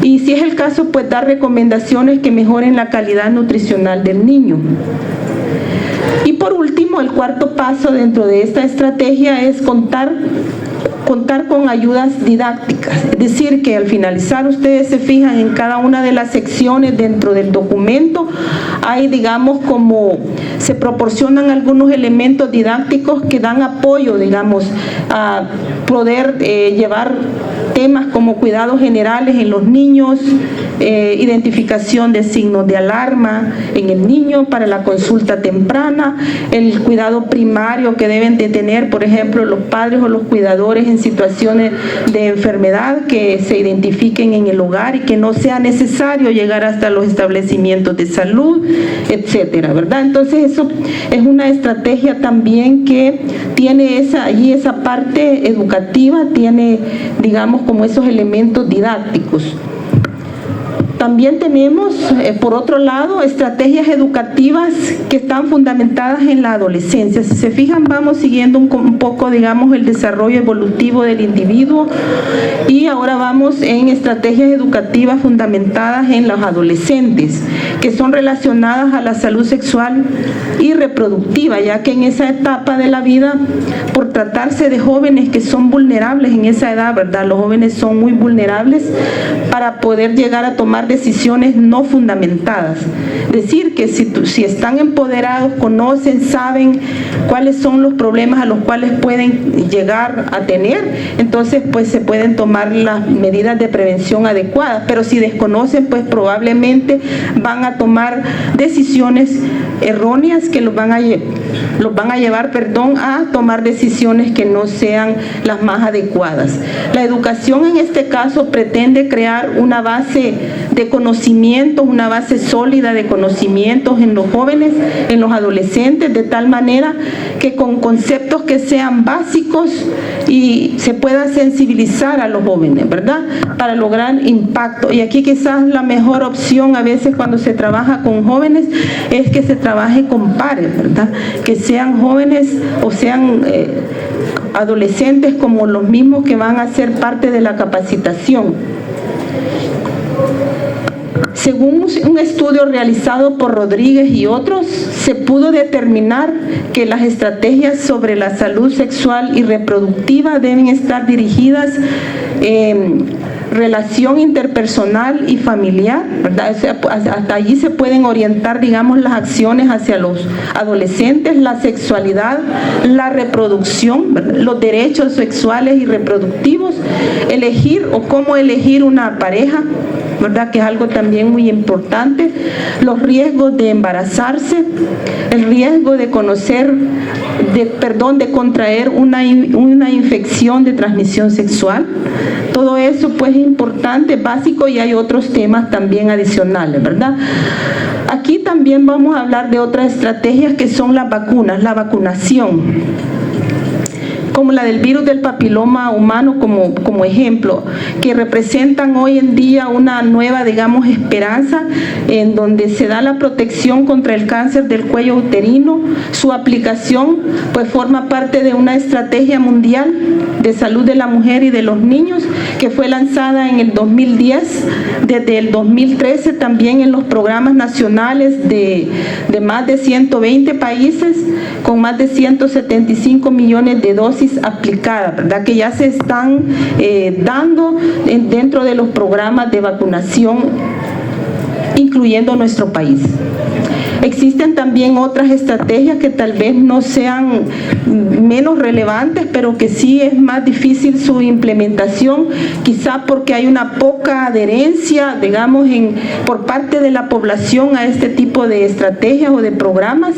Y si es el caso, pues dar recomendaciones que mejoren la calidad nutricional del niño. Y por último, el cuarto paso dentro de esta estrategia es contar con ayudas didácticas. Es decir, que al finalizar ustedes se fijan en cada una de las secciones dentro del documento, hay, digamos, como se proporcionan algunos elementos didácticos que dan apoyo, digamos, a poder llevar temas como cuidados generales en los niños, identificación de signos de alarma en el niño para la consulta temprana, el cuidado primario que deben de tener, por ejemplo, los padres o los cuidadores en situaciones de enfermedad que se identifiquen en el hogar y que no sea necesario llegar hasta los establecimientos de salud, etcétera, ¿verdad? Entonces eso es una estrategia también que tiene esa parte educativa, tiene, digamos, como esos elementos didácticos. También tenemos, por otro lado, estrategias educativas que están fundamentadas en la adolescencia. Si se fijan, vamos siguiendo un poco, digamos, el desarrollo evolutivo del individuo y ahora vamos en estrategias educativas fundamentadas en los adolescentes, que son relacionadas a la salud sexual y reproductiva, ya que en esa etapa de la vida, por tratarse de jóvenes que son vulnerables en esa edad, ¿verdad? Los jóvenes son muy vulnerables para poder llegar a tomar decisiones no fundamentadas. Decir que si están empoderados, conocen, saben cuáles son los problemas a los cuales pueden llegar a tener, entonces pues se pueden tomar las medidas de prevención adecuadas, pero si desconocen, pues probablemente van a tomar decisiones erróneas que los van a llevar a tomar decisiones que no sean las más adecuadas. La educación en este caso pretende crear una base de conocimientos, una base sólida de conocimientos en los jóvenes, en los adolescentes, de tal manera que con conceptos que sean básicos y se pueda sensibilizar a los jóvenes, ¿verdad? Para lograr impacto. Y aquí quizás la mejor opción a veces cuando se trabaja con jóvenes es que se trabaje con pares, ¿verdad? Que sean jóvenes o sean adolescentes como los mismos que van a ser parte de la capacitación. Según un estudio realizado por Rodríguez y otros, se pudo determinar que las estrategias sobre la salud sexual y reproductiva deben estar dirigidas en relación interpersonal y familiar, ¿verdad? O sea, hasta allí se pueden orientar, digamos, las acciones hacia los adolescentes, la sexualidad, la reproducción, ¿verdad? Los derechos sexuales y reproductivos, elegir o cómo elegir una pareja, ¿verdad? Que es algo también muy importante, los riesgos de embarazarse, el riesgo de de contraer una infección de transmisión sexual. Todo eso pues es importante, básico, y hay otros temas también adicionales, ¿verdad? Aquí también vamos a hablar de otras estrategias que son las vacunas, la vacunación. como la del virus del papiloma humano como ejemplo, que representan hoy en día una nueva, digamos, esperanza en donde se da la protección contra el cáncer del cuello uterino. Su aplicación pues forma parte de una estrategia mundial de salud de la mujer y de los niños que fue lanzada en el 2010, desde el 2013 también en los programas nacionales de más de 120 países con más de 175 millones de dosis aplicadas, ¿verdad? Que ya se están dando dentro de los programas de vacunación, incluyendo nuestro país. Existen también otras estrategias que tal vez no sean menos relevantes, pero que sí es más difícil su implementación, quizá porque hay una poca adherencia, digamos, por parte de la población a este tipo de estrategias o de programas.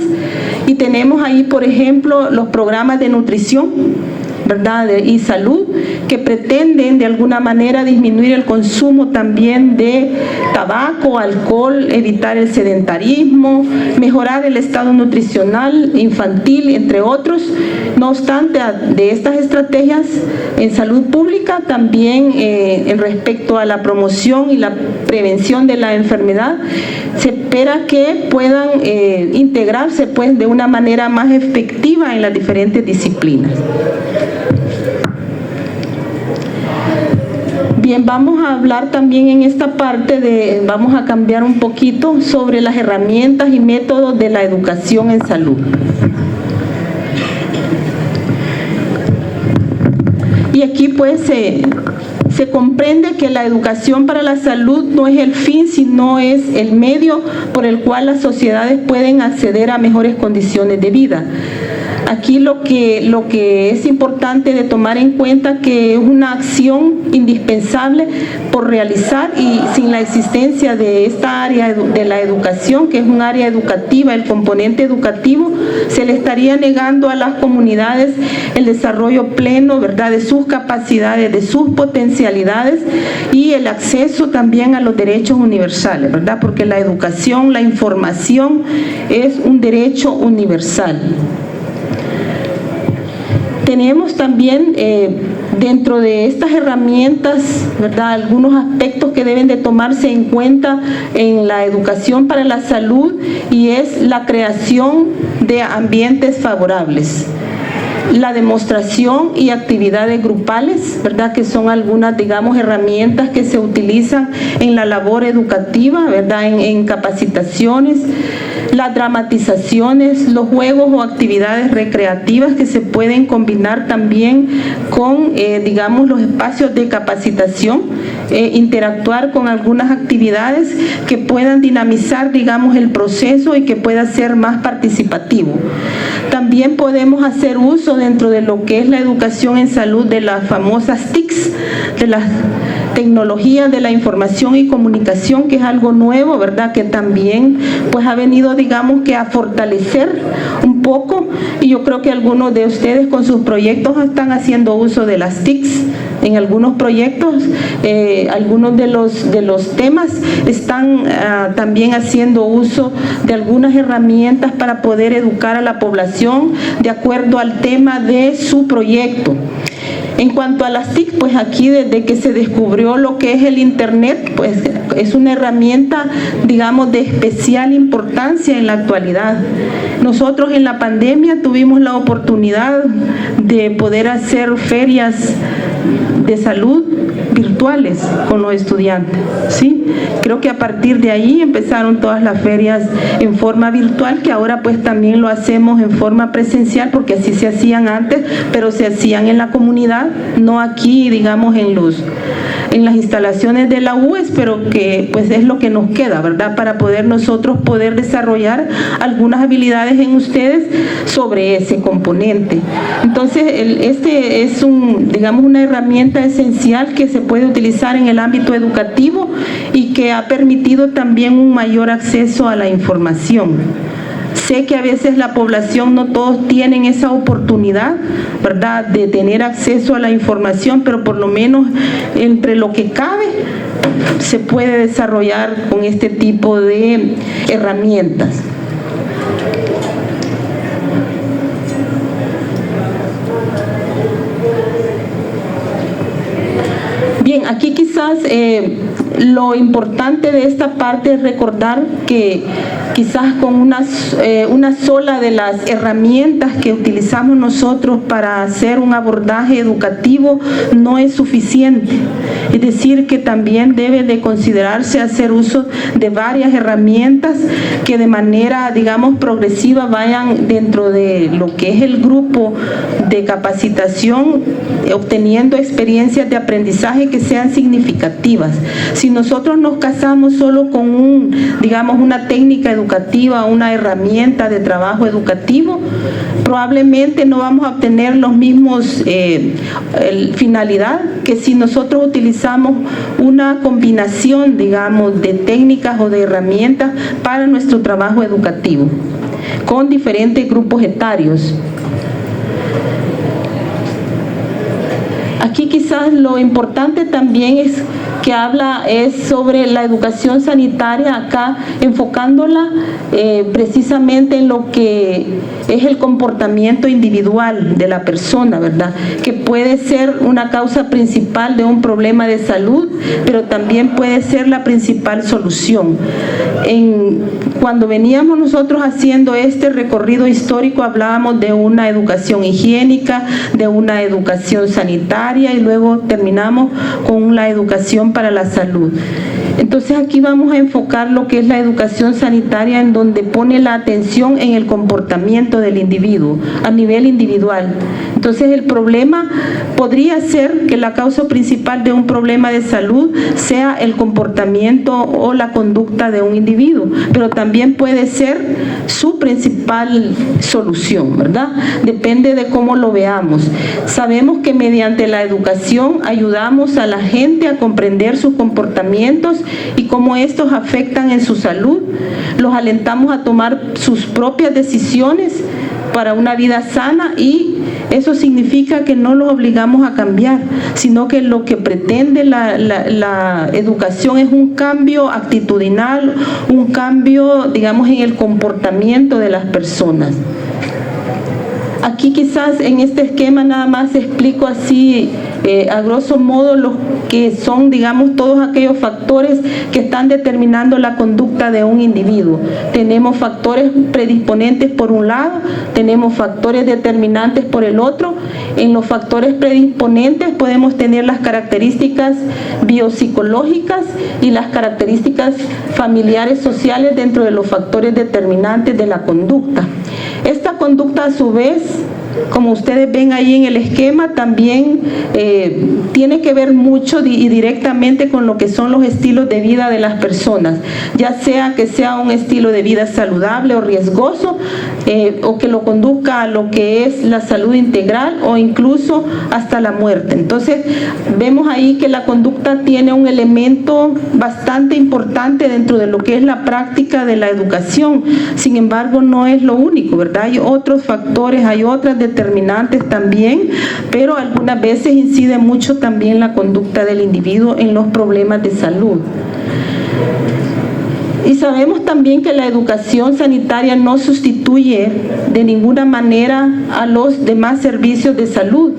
Y tenemos ahí, por ejemplo, los programas de nutrición, ¿verdad? Y salud, que pretenden de alguna manera disminuir el consumo también de tabaco, alcohol, evitar el sedentarismo, mejorar el estado nutricional infantil, entre otros. No obstante, de estas estrategias en salud pública, también en respecto a la promoción y la prevención de la enfermedad, se espera que puedan integrarse pues de una manera más efectiva en las diferentes disciplinas. Bien, vamos a hablar también en esta parte vamos a cambiar un poquito sobre las herramientas y métodos de la educación en salud. Y aquí pues se comprende que la educación para la salud no es el fin, sino es el medio por el cual las sociedades pueden acceder a mejores condiciones de vida. Aquí lo que es importante de tomar en cuenta que es una acción indispensable por realizar, y sin la existencia de esta área de la educación, que es un área educativa, el componente educativo, se le estaría negando a las comunidades el desarrollo pleno, ¿verdad?, de sus capacidades, de sus potencialidades y el acceso también a los derechos universales, ¿verdad?, porque la educación, la información es un derecho universal. Tenemos también dentro de estas herramientas, ¿verdad?, algunos aspectos que deben de tomarse en cuenta en la educación para la salud, y es la creación de ambientes favorables, la demostración y actividades grupales, ¿verdad?, que son algunas, digamos, herramientas que se utilizan en la labor educativa, ¿verdad?, en capacitaciones, las dramatizaciones, los juegos o actividades recreativas que se pueden combinar también con, digamos, los espacios de capacitación, interactuar con algunas actividades que puedan dinamizar, digamos, el proceso y que pueda ser más participativo. También podemos hacer uso dentro de lo que es la educación en salud de las famosas TICs, de las tecnologías de la información y comunicación, que es algo nuevo, ¿verdad?, que también pues ha venido, digamos, que a fortalecer un poco, y yo creo que algunos de ustedes con sus proyectos están haciendo uso de las TICs en algunos proyectos. Algunos de los temas están también haciendo uso de algunas herramientas para poder educar a la población de acuerdo al tema de su proyecto. En cuanto a las TIC, pues aquí desde que se descubrió lo que es el Internet, pues es una herramienta, digamos, de especial importancia en la actualidad. Nosotros en la pandemia tuvimos la oportunidad de poder hacer ferias de salud virtuales con los estudiantes, ¿sí? Creo que a partir de ahí empezaron todas las ferias en forma virtual, que ahora pues también lo hacemos en forma presencial, porque así se hacían antes, pero se hacían en la comunidad, no aquí, digamos, en las instalaciones de la UES, pero que pues es lo que nos queda, ¿verdad?, para nosotros poder desarrollar algunas habilidades en ustedes sobre ese componente. Entonces, este es digamos, una herramienta esencial que se puede utilizar en el ámbito educativo y que ha permitido también un mayor acceso a la información. Sé que a veces la población, no todos tienen esa oportunidad, ¿verdad?, de tener acceso a la información, pero por lo menos entre lo que cabe se puede desarrollar con este tipo de herramientas. Bien, aquí quizás lo importante de esta parte es recordar que quizás con una sola de las herramientas que utilizamos nosotros para hacer un abordaje educativo no es suficiente. Es decir, que también debe de considerarse hacer uso de varias herramientas que de manera, digamos, progresiva vayan dentro de lo que es el grupo de capacitación, obteniendo experiencias de aprendizaje que sean significativas. Si nosotros nos casamos solo con digamos, una técnica educativa, una herramienta de trabajo educativo, probablemente no vamos a obtener los mismos finalidad que si nosotros utilizamos una combinación, digamos, de técnicas o de herramientas para nuestro trabajo educativo con diferentes grupos etarios. Aquí quizás lo importante también es sobre la educación sanitaria, acá enfocándola precisamente en lo que es el comportamiento individual de la persona, ¿verdad? Que puede ser una causa principal de un problema de salud, pero también puede ser la principal solución. Cuando veníamos nosotros haciendo este recorrido histórico, hablábamos de una educación higiénica, de una educación sanitaria y luego terminamos con la educación para la salud. Entonces aquí vamos a enfocar lo que es la educación sanitaria, en donde pone la atención en el comportamiento del individuo, a nivel individual. Entonces el problema podría ser que la causa principal de un problema de salud sea el comportamiento o la conducta de un individuo, pero también puede ser su principal solución, ¿verdad? Depende de cómo lo veamos. Sabemos que mediante la educación ayudamos a la gente a comprender sus comportamientos y cómo estos afectan en su salud. Los alentamos a tomar sus propias decisiones para una vida sana, y eso significa que no los obligamos a cambiar, sino que lo que pretende la educación es un cambio actitudinal, un cambio, digamos, en el comportamiento de las personas. Aquí quizás en este esquema nada más explico así a grosso modo los que son, digamos, todos aquellos factores que están determinando la conducta de un individuo. Tenemos factores predisponentes por un lado, tenemos factores determinantes por el otro. En los factores predisponentes podemos tener las características biopsicológicas y las características familiares sociales dentro de los factores determinantes de la conducta. Esta conducta, a su vez, como ustedes ven ahí en el esquema, también tiene que ver mucho y directamente con lo que son los estilos de vida de las personas, ya sea que sea un estilo de vida saludable o riesgoso, o que lo conduzca a lo que es la salud integral o incluso hasta la muerte. Entonces vemos ahí que la conducta tiene un elemento bastante importante dentro de lo que es la práctica de la educación. Sin embargo, no es lo único, ¿verdad? Hay otros factores, hay otras determinantes también, pero algunas veces incide mucho también la conducta del individuo en los problemas de salud. Y sabemos también que la educación sanitaria no sustituye de ninguna manera a los demás servicios de salud,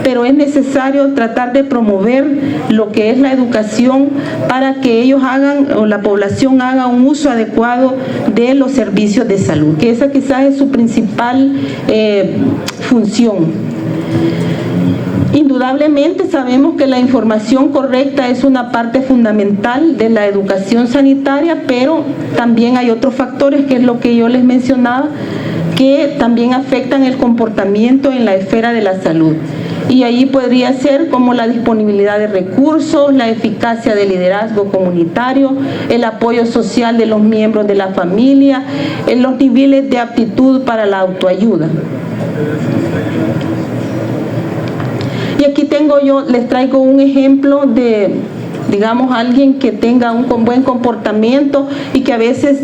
pero es necesario tratar de promover lo que es la educación para que ellos hagan, o la población haga, un uso adecuado de los servicios de salud, que esa quizás es su principal función. Indudablemente sabemos que la información correcta es una parte fundamental de la educación sanitaria, pero también hay otros factores, que es lo que yo les mencionaba, que también afectan el comportamiento en la esfera de la salud. Y ahí podría ser como la disponibilidad de recursos, la eficacia del liderazgo comunitario, el apoyo social de los miembros de la familia, los niveles de aptitud para la autoayuda. Y aquí les traigo un ejemplo de, digamos, alguien que tenga un buen comportamiento y que a veces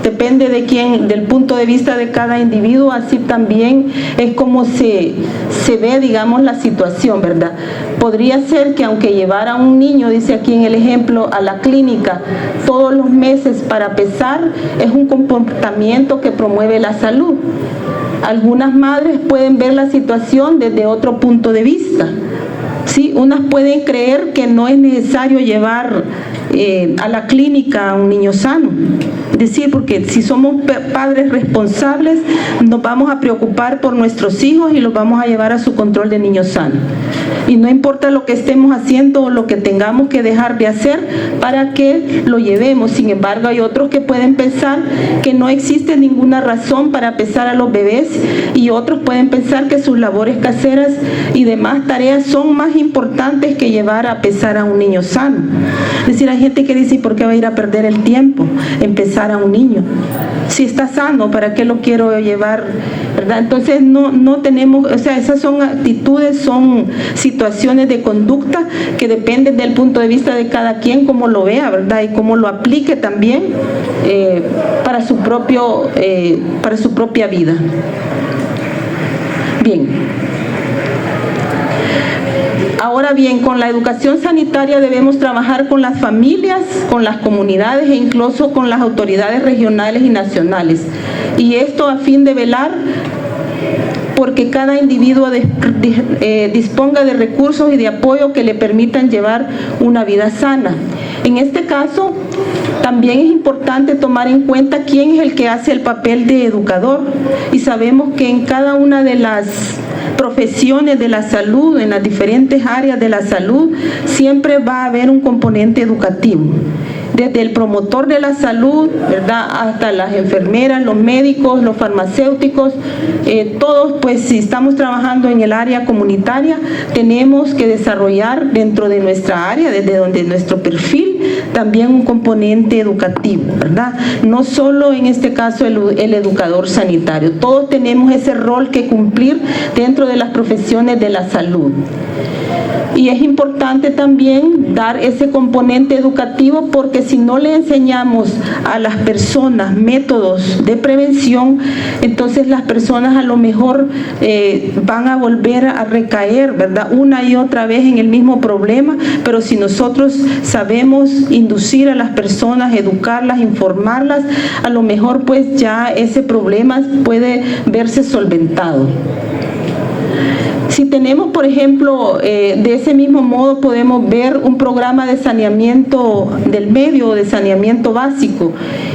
depende del punto de vista de cada individuo, así también es como se ve, digamos, la situación, ¿verdad? Podría ser que aunque llevara a un niño, dice aquí en el ejemplo, a la clínica todos los meses para pesar, es un comportamiento que promueve la salud. Algunas madres pueden ver la situación desde otro punto de vista. Sí, unas pueden creer que no es necesario llevar a la clínica a un niño sano. Es decir, porque si somos padres responsables, nos vamos a preocupar por nuestros hijos y los vamos a llevar a su control de niño sano. Y no importa lo que estemos haciendo o lo que tengamos que dejar de hacer para que lo llevemos. Sin embargo, hay otros que pueden pensar que no existe ninguna razón para pesar a los bebés, y otros pueden pensar que sus labores caseras y demás tareas son más importantes que llevar a pesar a un niño sano. Es decir, hay gente que dice, ¿por qué va a ir a perder el tiempo en pesar a un niño? Si está sano, ¿para qué lo quiero llevar? ¿Verdad? Entonces no tenemos, o sea, esas son actitudes, son situaciones de conducta que dependen del punto de vista de cada quien, cómo lo vea, ¿verdad? Y cómo lo aplique también para su propia vida. Bien. Ahora bien, con la educación sanitaria debemos trabajar con las familias, con las comunidades e incluso con las autoridades regionales y nacionales. Y esto a fin de velar porque cada individuo disponga de recursos y de apoyo que le permitan llevar una vida sana. En este caso, también es importante tomar en cuenta quién es el que hace el papel de educador, y sabemos que en cada una de las profesiones de la salud, en las diferentes áreas de la salud, siempre va a haber un componente educativo. Desde el promotor de la salud, ¿verdad?, hasta las enfermeras, los médicos, los farmacéuticos, todos, pues si estamos trabajando en el área comunitaria, tenemos que desarrollar dentro de nuestra área, desde donde nuestro perfil, también un componente educativo, ¿verdad? No solo en este caso el educador sanitario, todos tenemos ese rol que cumplir dentro de las profesiones de la salud. Y es importante también dar ese componente educativo, porque si no le enseñamos a las personas métodos de prevención, entonces las personas a lo mejor van a volver a recaer, ¿verdad?, una y otra vez en el mismo problema. Pero si nosotros sabemos inducir a las personas, educarlas, informarlas, a lo mejor pues ya ese problema puede verse solventado. Si tenemos, por ejemplo, de ese mismo modo podemos ver un programa de saneamiento del medio, de saneamiento básico.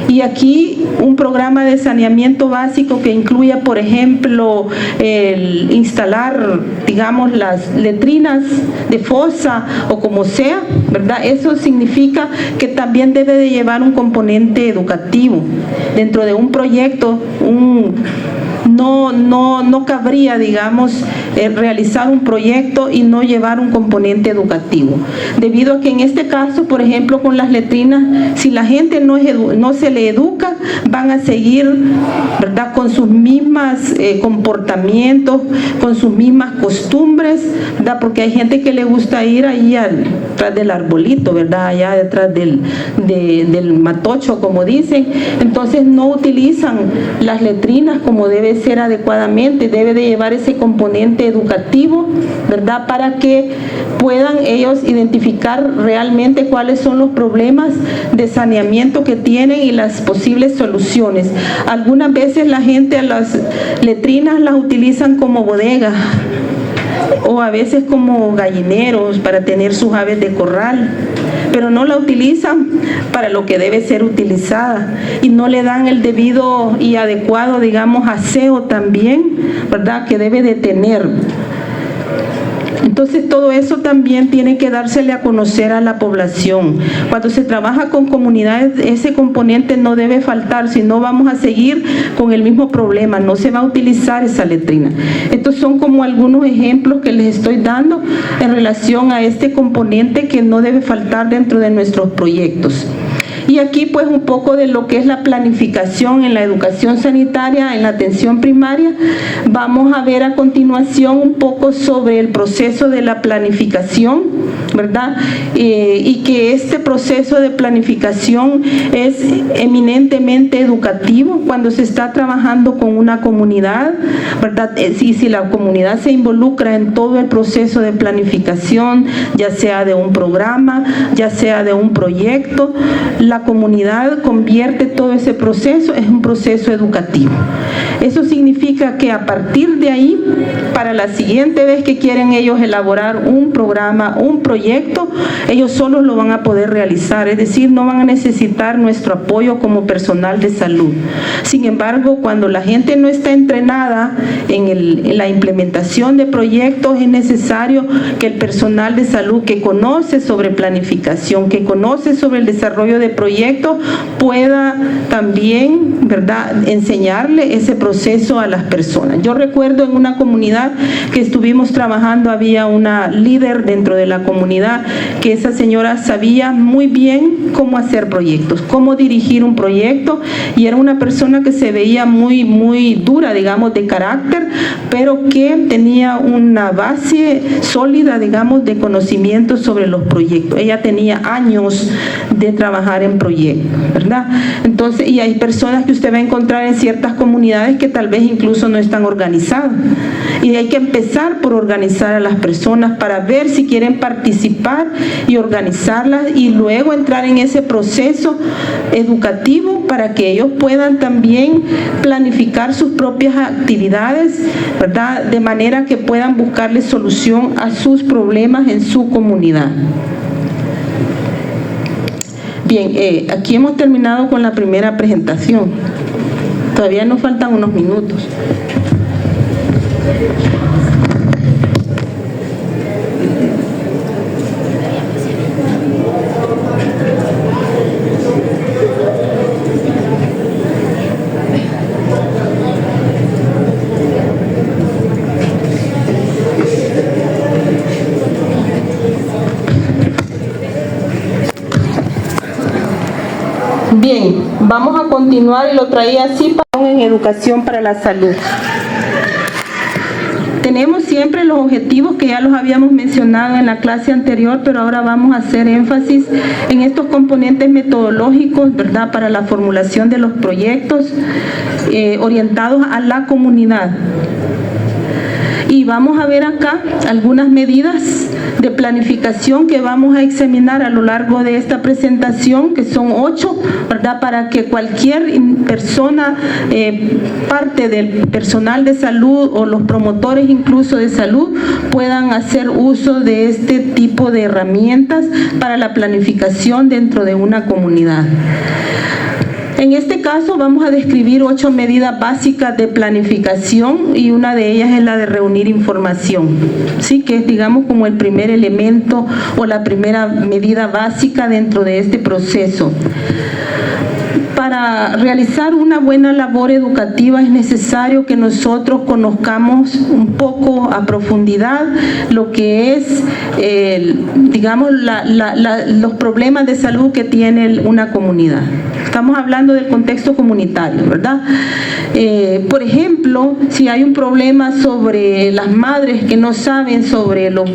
Y aquí un programa de saneamiento básico que incluya, por ejemplo, el instalar, digamos, las letrinas de fosa o como sea, ¿verdad? Eso significa que también debe de llevar un componente educativo. Dentro de un proyecto, no cabría, digamos, realizar un proyecto y no llevar un componente educativo, debido a que en este caso, por ejemplo, con las letrinas, si la gente no se le educa, van a seguir, ¿verdad?, con sus mismas comportamientos, con sus mismas costumbres, ¿verdad?, porque hay gente que le gusta ir ahí detrás del arbolito, ¿verdad?, allá detrás del matocho, como dicen. Entonces no utilizan las letrinas como debe ser adecuadamente, debe de llevar ese componente educativo, ¿verdad?, para que puedan ellos identificar realmente cuáles son los problemas de saneamiento que tienen y las posibles soluciones. Algunas veces la gente a las letrinas las utilizan como bodegas, o a veces como gallineros para tener sus aves de corral, pero no la utilizan para lo que debe ser utilizada y no le dan el debido y adecuado, digamos, aseo también, ¿verdad?, que debe de tener. Entonces todo eso también tiene que dársele a conocer a la población. Cuando se trabaja con comunidades, ese componente no debe faltar, si no vamos a seguir con el mismo problema, no se va a utilizar esa letrina. Estos son como algunos ejemplos que les estoy dando en relación a este componente que no debe faltar dentro de nuestros proyectos. Y aquí pues un poco de lo que es la planificación en la educación sanitaria, en la atención primaria. Vamos a ver a continuación un poco sobre el proceso de la planificación, ¿verdad? Y que este proceso de planificación es eminentemente educativo cuando se está trabajando con una comunidad, ¿verdad? Y si la comunidad se involucra en todo el proceso de planificación, ya sea de un programa, ya sea de un proyecto, la comunidad convierte todo ese proceso en un proceso educativo. Eso significa que a partir de ahí, para la siguiente vez que quieren ellos elaborar un programa, un proyecto, ellos solos lo van a poder realizar, es decir, no van a necesitar nuestro apoyo como personal de salud. Sin embargo, cuando la gente no está entrenada en la implementación de proyectos, es necesario que el personal de salud que conoce sobre planificación, que conoce sobre el desarrollo de proyectos, pueda también, ¿verdad?, enseñarle ese proceso a las personas. Yo recuerdo en una comunidad que estuvimos trabajando, había una líder dentro de la comunidad que esa señora sabía muy bien cómo hacer proyectos, cómo dirigir un proyecto, y era una persona que se veía muy dura, digamos, de carácter, pero que tenía una base sólida, digamos, de conocimientos sobre los proyectos. Ella tenía años de trabajar en proyectos, ¿verdad? Entonces, y hay personas que usted va a encontrar en ciertas comunidades que tal vez incluso no están organizadas, y hay que empezar por organizar a las personas para ver si quieren participar y organizarlas, y luego entrar en ese proceso educativo para que ellos puedan también planificar sus propias actividades, ¿verdad?, de manera que puedan buscarle solución a sus problemas en su comunidad. Bien, aquí hemos terminado con la primera presentación. Todavía nos faltan unos minutos. Bien, vamos a continuar, y lo traía así en educación para la salud. Tenemos siempre los objetivos que ya los habíamos mencionado en la clase anterior, pero ahora vamos a hacer énfasis en estos componentes metodológicos, ¿verdad?, para la formulación de los proyectos orientados a la comunidad. Y vamos a ver acá algunas medidas de planificación que vamos a examinar a lo largo de esta presentación, que son 8, ¿verdad?, para que cualquier persona, parte del personal de salud o los promotores incluso de salud, puedan hacer uso de este tipo de herramientas para la planificación dentro de una comunidad. En este caso vamos a describir 8 medidas básicas de planificación, y una de ellas es la de reunir información, ¿sí?, que es, digamos, como el primer elemento o la primera medida básica dentro de este proceso. Para realizar una buena labor educativa es necesario que nosotros conozcamos un poco a profundidad lo que es, digamos, los problemas de salud que tiene una comunidad. Estamos hablando del contexto comunitario, ¿verdad? Por ejemplo, si hay un problema sobre las madres que no saben sobre los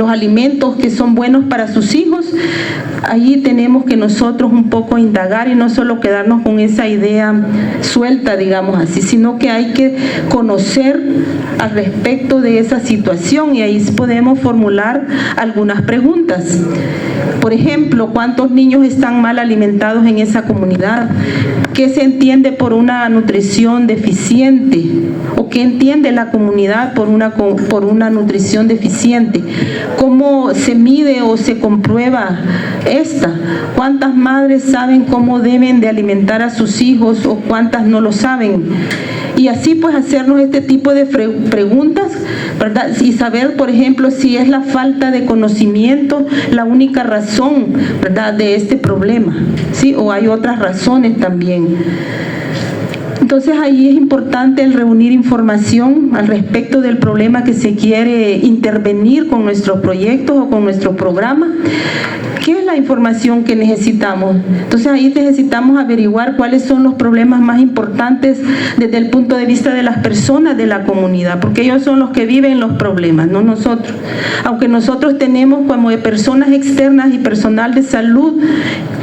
alimentos que son buenos para sus hijos, allí tenemos que nosotros un poco indagar y no solo quedarnos con esa idea suelta, digamos así, sino que hay que conocer al respecto de esa situación, y ahí podemos formular algunas preguntas. Por ejemplo, ¿cuántos niños están mal alimentados en esa comunidad? ¿Qué se entiende por una nutrición deficiente? ¿O qué entiende la comunidad por una nutrición deficiente? ¿Cómo se mide o se comprueba esta? ¿Cuántas madres saben cómo deben de alimentar a sus hijos o cuántas no lo saben? Y así pues hacernos este tipo de preguntas, ¿verdad? Y saber, por ejemplo, si es la falta de conocimiento la única razón, ¿verdad?, de este problema, ¿sí? O hay otras razones también. Entonces ahí es importante el reunir información al respecto del problema que se quiere intervenir con nuestros proyectos o con nuestro programa. ¿Qué es la información que necesitamos? Entonces ahí necesitamos averiguar cuáles son los problemas más importantes desde el punto de vista de las personas de la comunidad, porque ellos son los que viven los problemas, no nosotros. Aunque nosotros tenemos como de personas externas y personal de salud,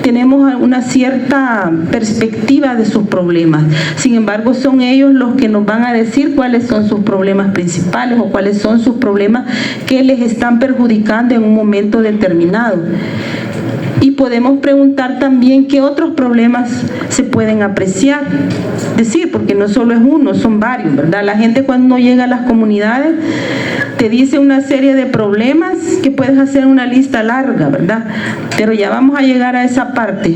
tenemos una cierta perspectiva de sus problemas. Sin embargo, son ellos los que nos van a decir cuáles son sus problemas principales o cuáles son sus problemas que les están perjudicando en un momento determinado. Y podemos preguntar también qué otros problemas se pueden apreciar. Decir, porque no solo es uno, son varios, ¿verdad? La gente cuando llega a las comunidades te dice una serie de problemas que puedes hacer una lista larga, ¿verdad? Pero ya vamos a llegar a esa parte.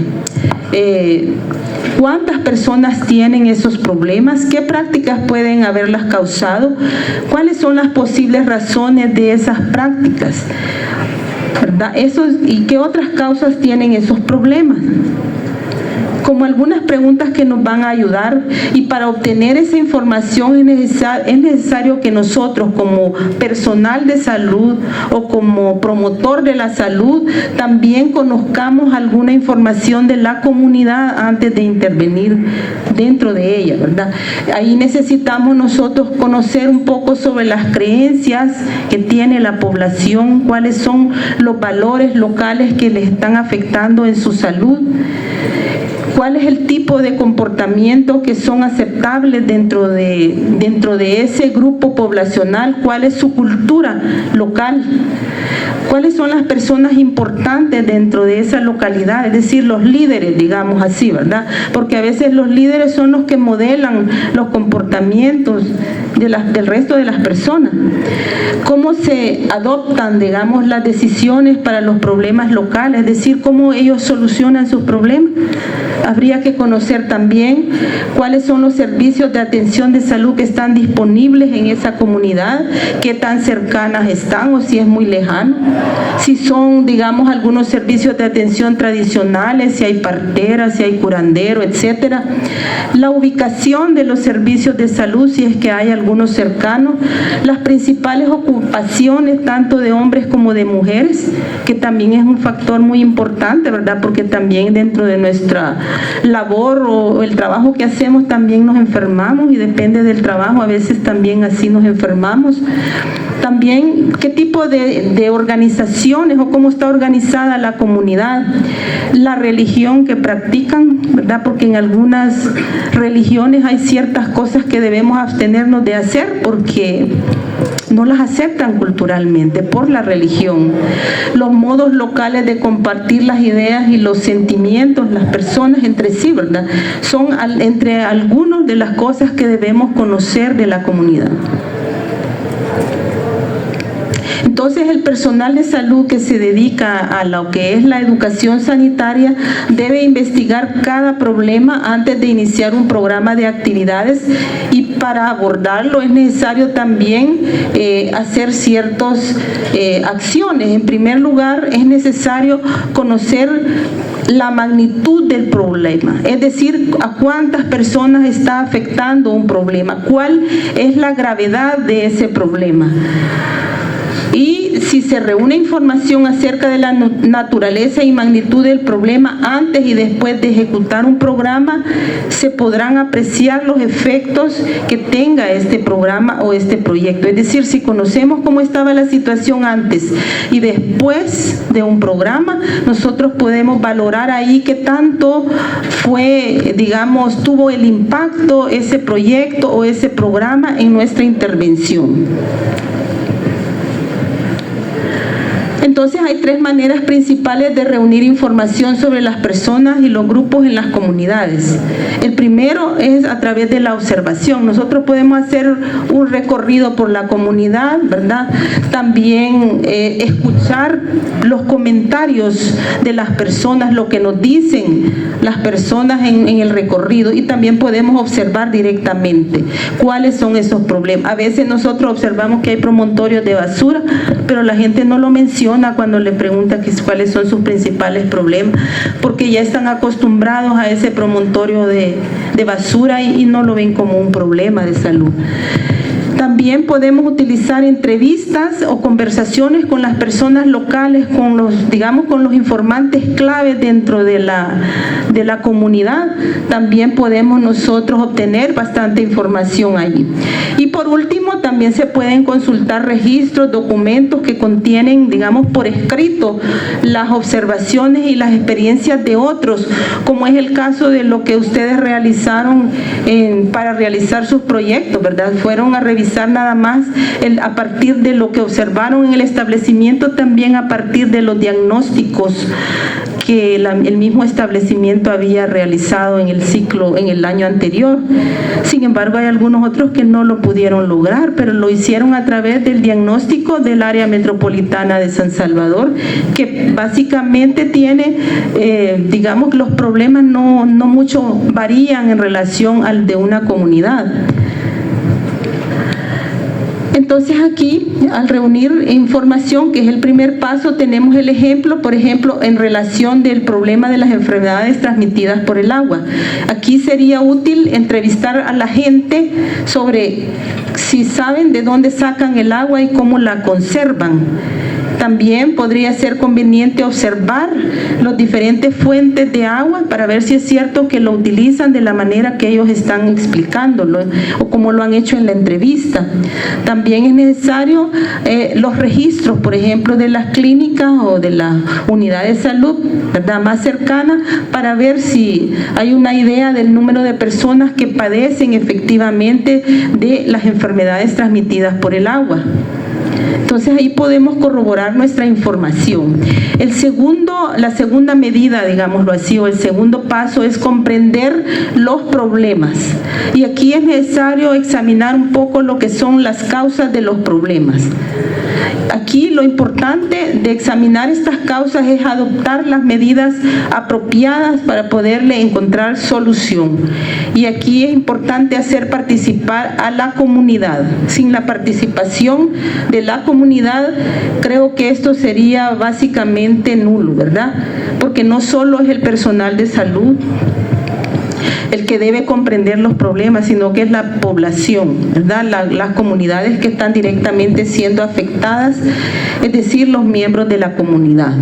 ¿Cuántas personas tienen esos problemas? ¿Qué prácticas pueden haberlas causado? ¿Cuáles son las posibles razones de esas prácticas? ¿Verdad? ¿Y qué otras causas tienen esos problemas? Como algunas preguntas que nos van a ayudar, y para obtener esa información es necesario que nosotros como personal de salud o como promotor de la salud también conozcamos alguna información de la comunidad antes de intervenir dentro de ella, ¿verdad? Ahí necesitamos nosotros conocer un poco sobre las creencias que tiene la población, cuáles son los valores locales que les están afectando en su salud. ¿Cuál es el tipo de comportamiento que son aceptables dentro de ese grupo poblacional? ¿Cuál es su cultura local? ¿Cuáles son las personas importantes dentro de esa localidad? Es decir, los líderes, digamos así, ¿verdad? Porque a veces los líderes son los que modelan los comportamientos del resto de las personas. ¿Cómo se adoptan, digamos, las decisiones para los problemas locales? Es decir, ¿cómo ellos solucionan sus problemas? Habría que conocer también cuáles son los servicios de atención de salud que están disponibles en esa comunidad, qué tan cercanas están o si es muy lejano, si son, digamos, algunos servicios de atención tradicionales, si hay parteras, si hay curandero, etcétera. La ubicación de los servicios de salud, si es que hay algunos cercanos, las principales ocupaciones tanto de hombres como de mujeres, que también es un factor muy importante, ¿verdad? Porque también dentro de nuestra labor o el trabajo que hacemos también nos enfermamos, y depende del trabajo a veces también así nos enfermamos. También qué tipo de organizaciones o cómo está organizada la comunidad, la religión que practican, ¿verdad? Porque en algunas religiones hay ciertas cosas que debemos abstenernos de hacer porque no las aceptan culturalmente por la religión. Los modos locales de compartir las ideas y los sentimientos, las personas entre sí, ¿verdad? Son entre algunas de las cosas que debemos conocer de la comunidad. Entonces el personal de salud que se dedica a lo que es la educación sanitaria debe investigar cada problema antes de iniciar un programa de actividades, y para abordarlo es necesario también hacer ciertas acciones. En primer lugar, es necesario conocer la magnitud del problema, es decir, a cuántas personas está afectando un problema, cuál es la gravedad de ese problema. Y si se reúne información acerca de la naturaleza y magnitud del problema antes y después de ejecutar un programa, se podrán apreciar los efectos que tenga este programa o este proyecto. Es decir, si conocemos cómo estaba la situación antes y después de un programa, nosotros podemos valorar ahí qué tanto fue, digamos, tuvo el impacto ese proyecto o ese programa en nuestra intervención. Entonces hay tres maneras principales de reunir información sobre las personas y los grupos en las comunidades. El primero es a través de la observación. Nosotros podemos hacer un recorrido por la comunidad, ¿verdad? También escuchar los comentarios de las personas, lo que nos dicen las personas en el recorrido, y también podemos observar directamente cuáles son esos problemas. A veces nosotros observamos que hay promontorios de basura, pero la gente no lo menciona cuando le pregunta cuáles son sus principales problemas, porque ya están acostumbrados a ese promontorio de basura y no lo ven como un problema de salud. También podemos utilizar entrevistas o conversaciones con las personas locales, con los informantes claves dentro de la comunidad. También podemos nosotros obtener bastante información allí. Y por último, también se pueden consultar registros, documentos que contienen, digamos, por escrito las observaciones y las experiencias de otros, como es el caso de lo que ustedes realizaron para realizar sus proyectos, ¿verdad? Fueron a revisar explicar nada más a partir de lo que observaron en el establecimiento, también a partir de los diagnósticos que el mismo establecimiento había realizado en el año anterior. Sin embargo, hay algunos otros que no lo pudieron lograr, pero lo hicieron a través del diagnóstico del área metropolitana de San Salvador, que básicamente tiene, digamos, los problemas no mucho varían en relación al de una comunidad. Entonces aquí, al reunir información, que es el primer paso, tenemos el ejemplo, por ejemplo, en relación del problema de las enfermedades transmitidas por el agua. Aquí sería útil entrevistar a la gente sobre si saben de dónde sacan el agua y cómo la conservan. También podría ser conveniente observar las diferentes fuentes de agua para ver si es cierto que lo utilizan de la manera que ellos están explicándolo o como lo han hecho en la entrevista. También es necesario los registros, por ejemplo, de las clínicas o de la unidad de salud, ¿verdad?, más cercana, para ver si hay una idea del número de personas que padecen efectivamente de las enfermedades transmitidas por el agua. Entonces ahí podemos corroborar nuestra información. La segunda medida, digámoslo así, o el segundo paso es comprender los problemas. Y aquí es necesario examinar un poco lo que son las causas de los problemas. Aquí lo importante de examinar estas causas es adoptar las medidas apropiadas para poderle encontrar solución. Y aquí es importante hacer participar a la comunidad. Sin la participación de la comunidad, creo que esto sería básicamente nulo, ¿verdad? Porque no solo es el personal de salud el que debe comprender los problemas, sino que es la población, ¿verdad? Las comunidades que están directamente siendo afectadas, es decir, los miembros de la comunidad.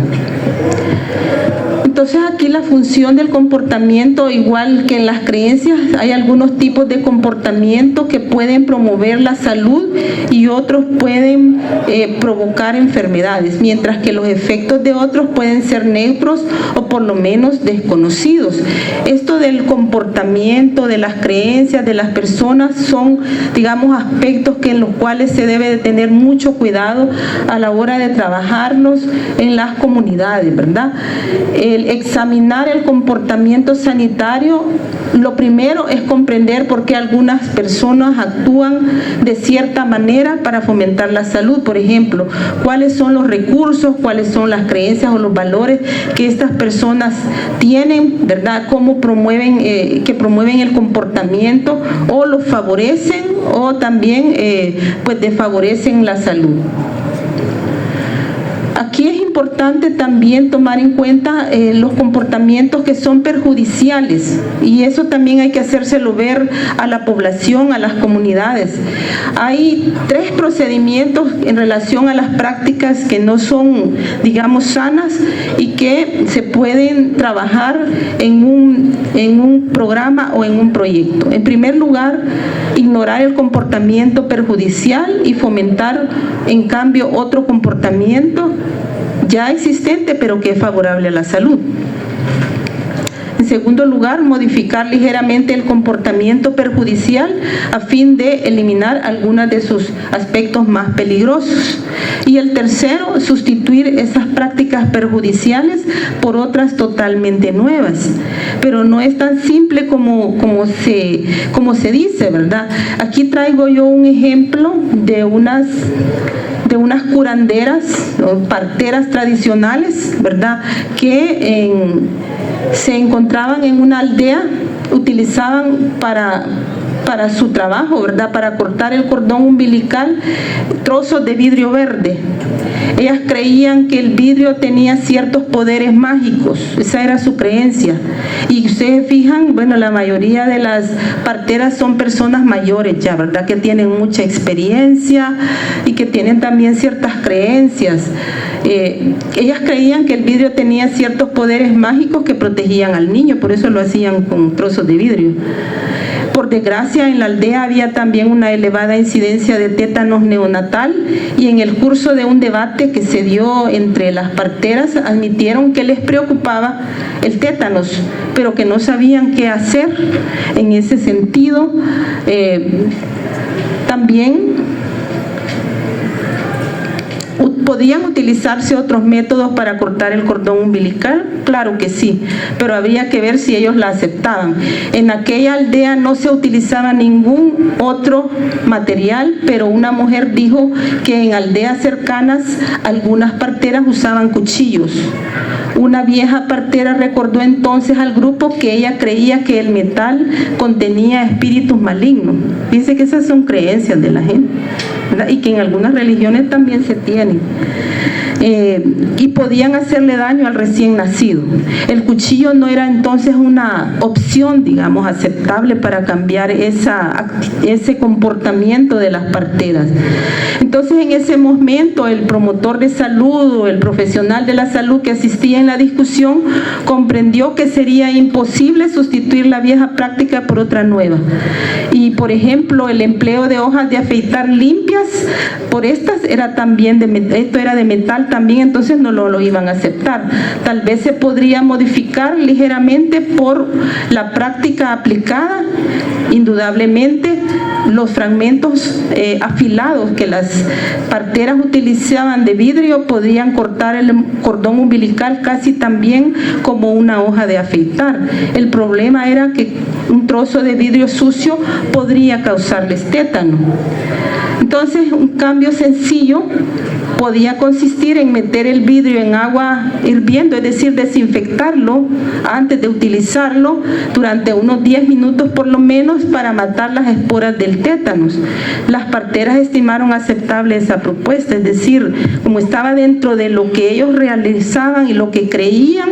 Entonces aquí la función del comportamiento, igual que en las creencias, hay algunos tipos de comportamiento que pueden promover la salud y otros pueden provocar enfermedades, mientras que los efectos de otros pueden ser neutros o por lo menos desconocidos. Esto del comportamiento, de las creencias de las personas son, digamos, aspectos en los cuales se debe de tener mucho cuidado a la hora de trabajarlos en las comunidades, ¿verdad? El examinar el comportamiento sanitario, lo primero es comprender por qué algunas personas actúan de cierta manera para fomentar la salud. Por ejemplo, cuáles son los recursos, cuáles son las creencias o los valores que estas personas tienen, ¿verdad? Cómo promueven, que promueven el comportamiento o lo favorecen o también pues desfavorecen la salud. Aquí es importante también tomar en cuenta los comportamientos que son perjudiciales, y eso también hay que hacérselo ver a la población, a las comunidades. Hay 3 procedimientos en relación a las prácticas que no son, digamos, sanas y que se pueden trabajar en un programa o en un proyecto. En primer lugar, ignorar el comportamiento perjudicial y fomentar, en cambio, otro comportamiento ya existente pero que es favorable a la salud. En segundo lugar, modificar ligeramente el comportamiento perjudicial a fin de eliminar algunos de sus aspectos más peligrosos. Y el tercero, sustituir esas prácticas perjudiciales por otras totalmente nuevas. Pero no es tan simple como se dice, ¿verdad? Aquí traigo yo un ejemplo de unas curanderas, parteras tradicionales, ¿verdad?, que se encontraban en una aldea, utilizaban para su trabajo, ¿verdad?, para cortar el cordón umbilical, trozos de vidrio verde. Ellas creían que el vidrio tenía ciertos poderes mágicos, esa era su creencia. Y ustedes fijan, bueno, la mayoría de las parteras son personas mayores ya, ¿verdad?, que tienen mucha experiencia y que tienen también ciertas creencias. Ellas creían que el vidrio tenía ciertos poderes mágicos que protegían al niño, por eso lo hacían con trozos de vidrio. Por desgracia, en la aldea había también una elevada incidencia de tétanos neonatal, y en el curso de un debate que se dio entre las parteras admitieron que les preocupaba el tétanos, pero que no sabían qué hacer en ese sentido. También ¿Podían utilizarse otros métodos para cortar el cordón umbilical? Claro que sí, pero habría que ver si ellos la aceptaban. En aquella aldea no se utilizaba ningún otro material, pero una mujer dijo que en aldeas cercanas algunas parteras usaban cuchillos. Una vieja partera recordó entonces al grupo que ella creía que el metal contenía espíritus malignos. Dice que esas son creencias de la gente, ¿verdad? Y que en algunas religiones también se tienen. Y podían hacerle daño al recién nacido. El cuchillo no era entonces una opción, digamos, aceptable para cambiar ese comportamiento de las parteras. Entonces, en ese momento, el promotor de salud o el profesional de la salud que asistía en la discusión comprendió que sería imposible sustituir la vieja práctica por otra nueva. Y, por ejemplo, el empleo de hojas de afeitar limpias, por estas era también esto era de metal también, entonces no lo iban a aceptar. Tal vez se podría modificar ligeramente por la práctica aplicada. Indudablemente, los fragmentos afilados que las parteras utilizaban de vidrio podían cortar el cordón umbilical casi también como una hoja de afeitar. El problema era que un trozo de vidrio sucio podría causarles tétano. Entonces, un cambio sencillo podía consistir en meter el vidrio en agua hirviendo, es decir, desinfectarlo antes de utilizarlo durante unos 10 minutos por lo menos para matar las esporas del tétanos. Las parteras estimaron aceptable esa propuesta, es decir, como estaba dentro de lo que ellos realizaban y lo que creían,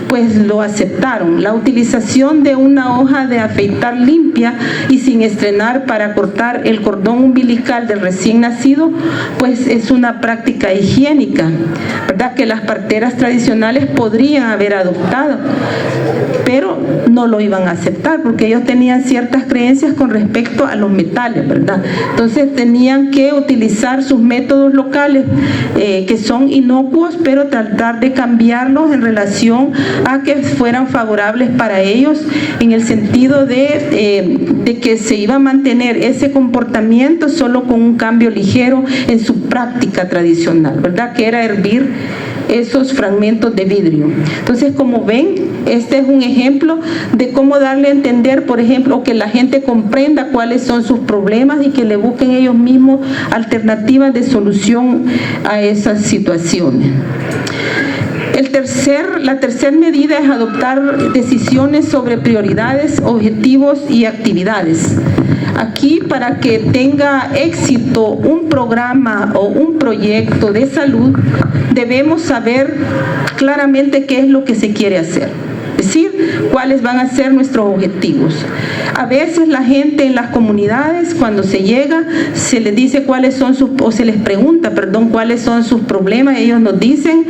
pues lo aceptaron. La utilización de una hoja de afeitar limpia y sin estrenar para cortar el cordón umbilical del recién nacido, pues es una práctica higiénica, ¿verdad?, que las parteras tradicionales podrían haber adoptado, pero no lo iban a aceptar porque ellos tenían ciertas creencias con respecto a los metales, ¿verdad? Entonces tenían que utilizar sus métodos locales que son inocuos, pero tratar de cambiarlos en relación a que fueran favorables para ellos, en el sentido de que se iba a mantener ese comportamiento solo con un cambio ligero en su práctica tradicional, ¿verdad?, que era hervir esos fragmentos de vidrio. Entonces, como ven, este es un ejemplo de cómo darle a entender, por ejemplo, que la gente comprenda cuáles son sus problemas y que le busquen ellos mismos alternativas de solución a esas situaciones. La tercera medida es adoptar decisiones sobre prioridades, objetivos y actividades. Aquí, para que tenga éxito un programa o un proyecto de salud, debemos saber claramente qué es lo que se quiere hacer. Es decir, cuáles van a ser nuestros objetivos. A veces la gente en las comunidades, cuando se llega, se les dice cuáles son se les pregunta, cuáles son sus problemas. Ellos nos dicen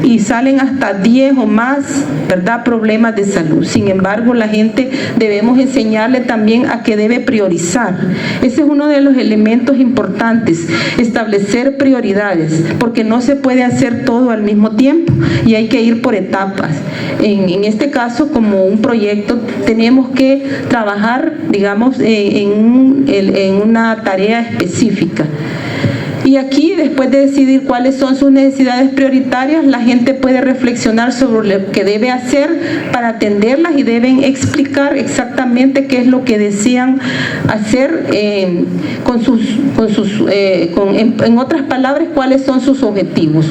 y salen hasta 10 o más, ¿verdad?, problemas de salud. Sin embargo, la gente debemos enseñarle también a que debe priorizar. Ese es uno de los elementos importantes, establecer prioridades, porque no se puede hacer todo al mismo tiempo y hay que ir por etapas. En este caso, como un proyecto, tenemos que trabajar, digamos, en una tarea específica. Y aquí, después de decidir cuáles son sus necesidades prioritarias, la gente puede reflexionar sobre lo que debe hacer para atenderlas y deben explicar exactamente qué es lo que desean hacer, en otras palabras, cuáles son sus objetivos.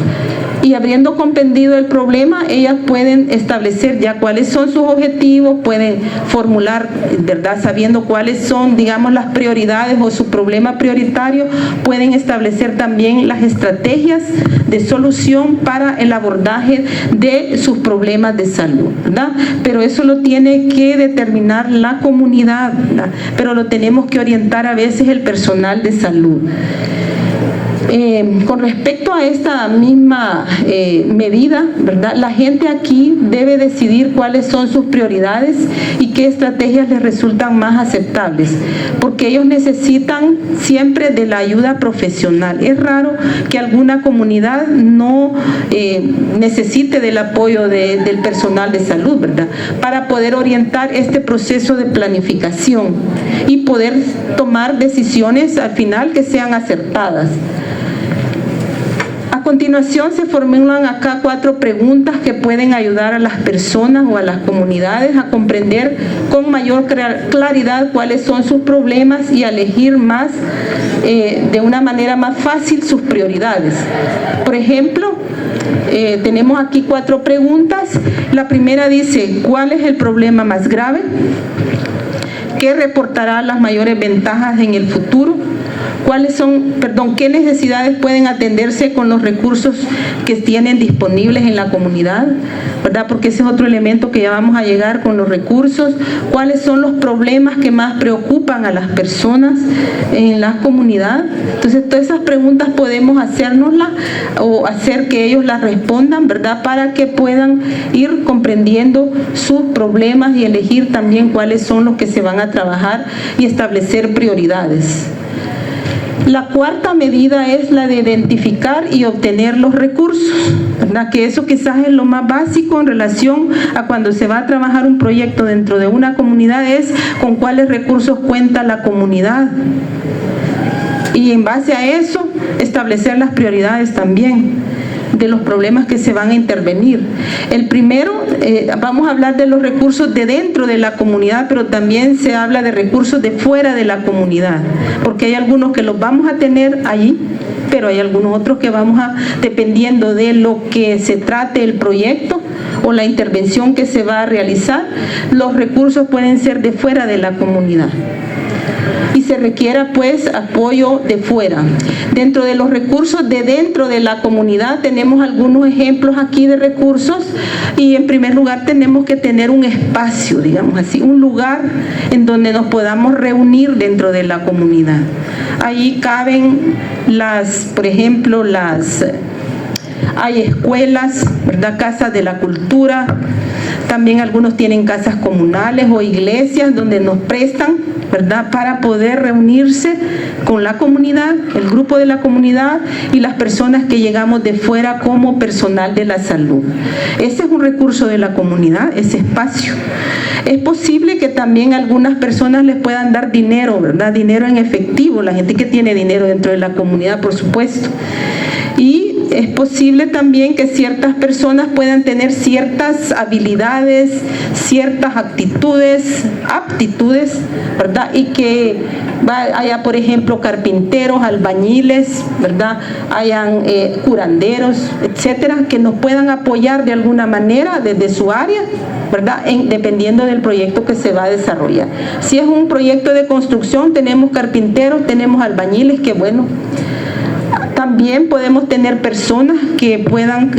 Y habiendo comprendido el problema, ellas pueden establecer ya cuáles son sus objetivos, pueden formular, ¿verdad?, sabiendo cuáles son, digamos, las prioridades o su problema prioritario, pueden establecer también las estrategias de solución para el abordaje de sus problemas de salud, ¿verdad? Pero eso lo tiene que determinar la comunidad, ¿verdad?, pero lo tenemos que orientar a veces el personal de salud. Con respecto a esta misma medida, ¿verdad?, la gente aquí debe decidir cuáles son sus prioridades y qué estrategias les resultan más aceptables, porque ellos necesitan siempre de la ayuda profesional. Es raro que alguna comunidad no necesite del apoyo del personal de salud, ¿verdad?, para poder orientar este proceso de planificación y poder tomar decisiones al final que sean acertadas. A continuación se formulan acá 4 preguntas que pueden ayudar a las personas o a las comunidades a comprender con mayor claridad cuáles son sus problemas y a elegir más de una manera más fácil sus prioridades. Por ejemplo, tenemos aquí 4 preguntas. La primera dice, ¿cuál es el problema más grave? ¿Qué reportará las mayores ventajas en el futuro? ¿Qué necesidades pueden atenderse con los recursos que tienen disponibles en la comunidad? ¿Verdad? Porque ese es otro elemento que ya vamos a llegar con los recursos. ¿Cuáles son los problemas que más preocupan a las personas en la comunidad? Entonces, todas esas preguntas podemos hacérnoslas o hacer que ellos las respondan, ¿verdad? Para que puedan ir comprendiendo sus problemas y elegir también cuáles son los que se van a trabajar y establecer prioridades. La 4ª medida es la de identificar y obtener los recursos, ¿verdad? Que eso quizás es lo más básico en relación a cuando se va a trabajar un proyecto dentro de una comunidad, es con cuáles recursos cuenta la comunidad. Y en base a eso, establecer las prioridades también de los problemas que se van a intervenir. El primero, vamos a hablar de los recursos de dentro de la comunidad, pero también se habla de recursos de fuera de la comunidad, porque hay algunos que los vamos a tener allí, pero hay algunos otros que vamos a, dependiendo de lo que se trate el proyecto o la intervención que se va a realizar, los recursos pueden ser de fuera de la comunidad. Y se requiera pues apoyo de fuera. Dentro de los recursos de dentro de la comunidad tenemos algunos ejemplos aquí de recursos, y en primer lugar tenemos que tener un espacio, digamos así, un lugar en donde nos podamos reunir dentro de la comunidad. Ahí caben por ejemplo, hay escuelas, ¿verdad? Casas de la cultura, también algunos tienen casas comunales o iglesias donde nos prestan, ¿verdad? Para poder reunirse con la comunidad, el grupo de la comunidad y las personas que llegamos de fuera como personal de la salud. Ese es un recurso de la comunidad, ese espacio. Es posible que también algunas personas les puedan dar dinero, ¿verdad? Dinero en efectivo, la gente que tiene dinero dentro de la comunidad, por supuesto. Y es posible también que ciertas personas puedan tener ciertas habilidades, ciertas aptitudes, ¿verdad? Y que haya, por ejemplo, carpinteros, albañiles, ¿verdad? Hayan curanderos, etcétera, que nos puedan apoyar de alguna manera desde su área, ¿verdad? Dependiendo del proyecto que se va a desarrollar. Si es un proyecto de construcción, tenemos carpinteros, tenemos albañiles, que bueno. También podemos tener personas que puedan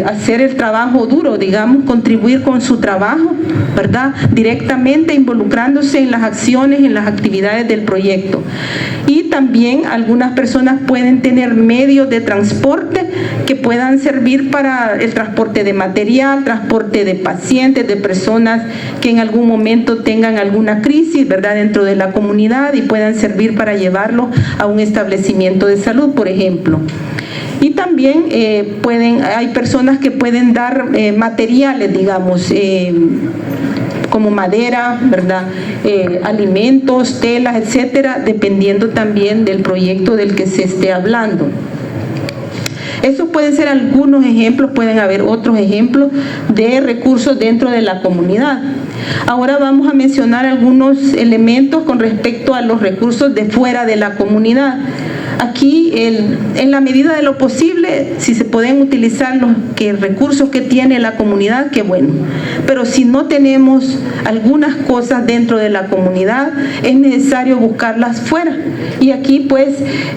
hacer el trabajo duro, digamos, contribuir con su trabajo, ¿verdad? Directamente involucrándose en las acciones, en las actividades del proyecto. Y también algunas personas pueden tener medios de transporte que puedan servir para el transporte de material, transporte de pacientes, de personas que en algún momento tengan alguna crisis, ¿verdad? Dentro de la comunidad, y puedan servir para llevarlo a un establecimiento de salud, por ejemplo. Y también hay personas que pueden dar materiales, digamos, como madera, ¿verdad? Alimentos, telas, etcétera, dependiendo también del proyecto del que se esté hablando. Esos pueden ser algunos ejemplos, pueden haber otros ejemplos de recursos dentro de la comunidad. Ahora vamos a mencionar algunos elementos con respecto a los recursos de fuera de la comunidad. Aquí, en la medida de lo posible, si se pueden utilizar los recursos que tiene la comunidad, qué bueno. Pero si no tenemos algunas cosas dentro de la comunidad, es necesario buscarlas fuera. Y aquí, pues,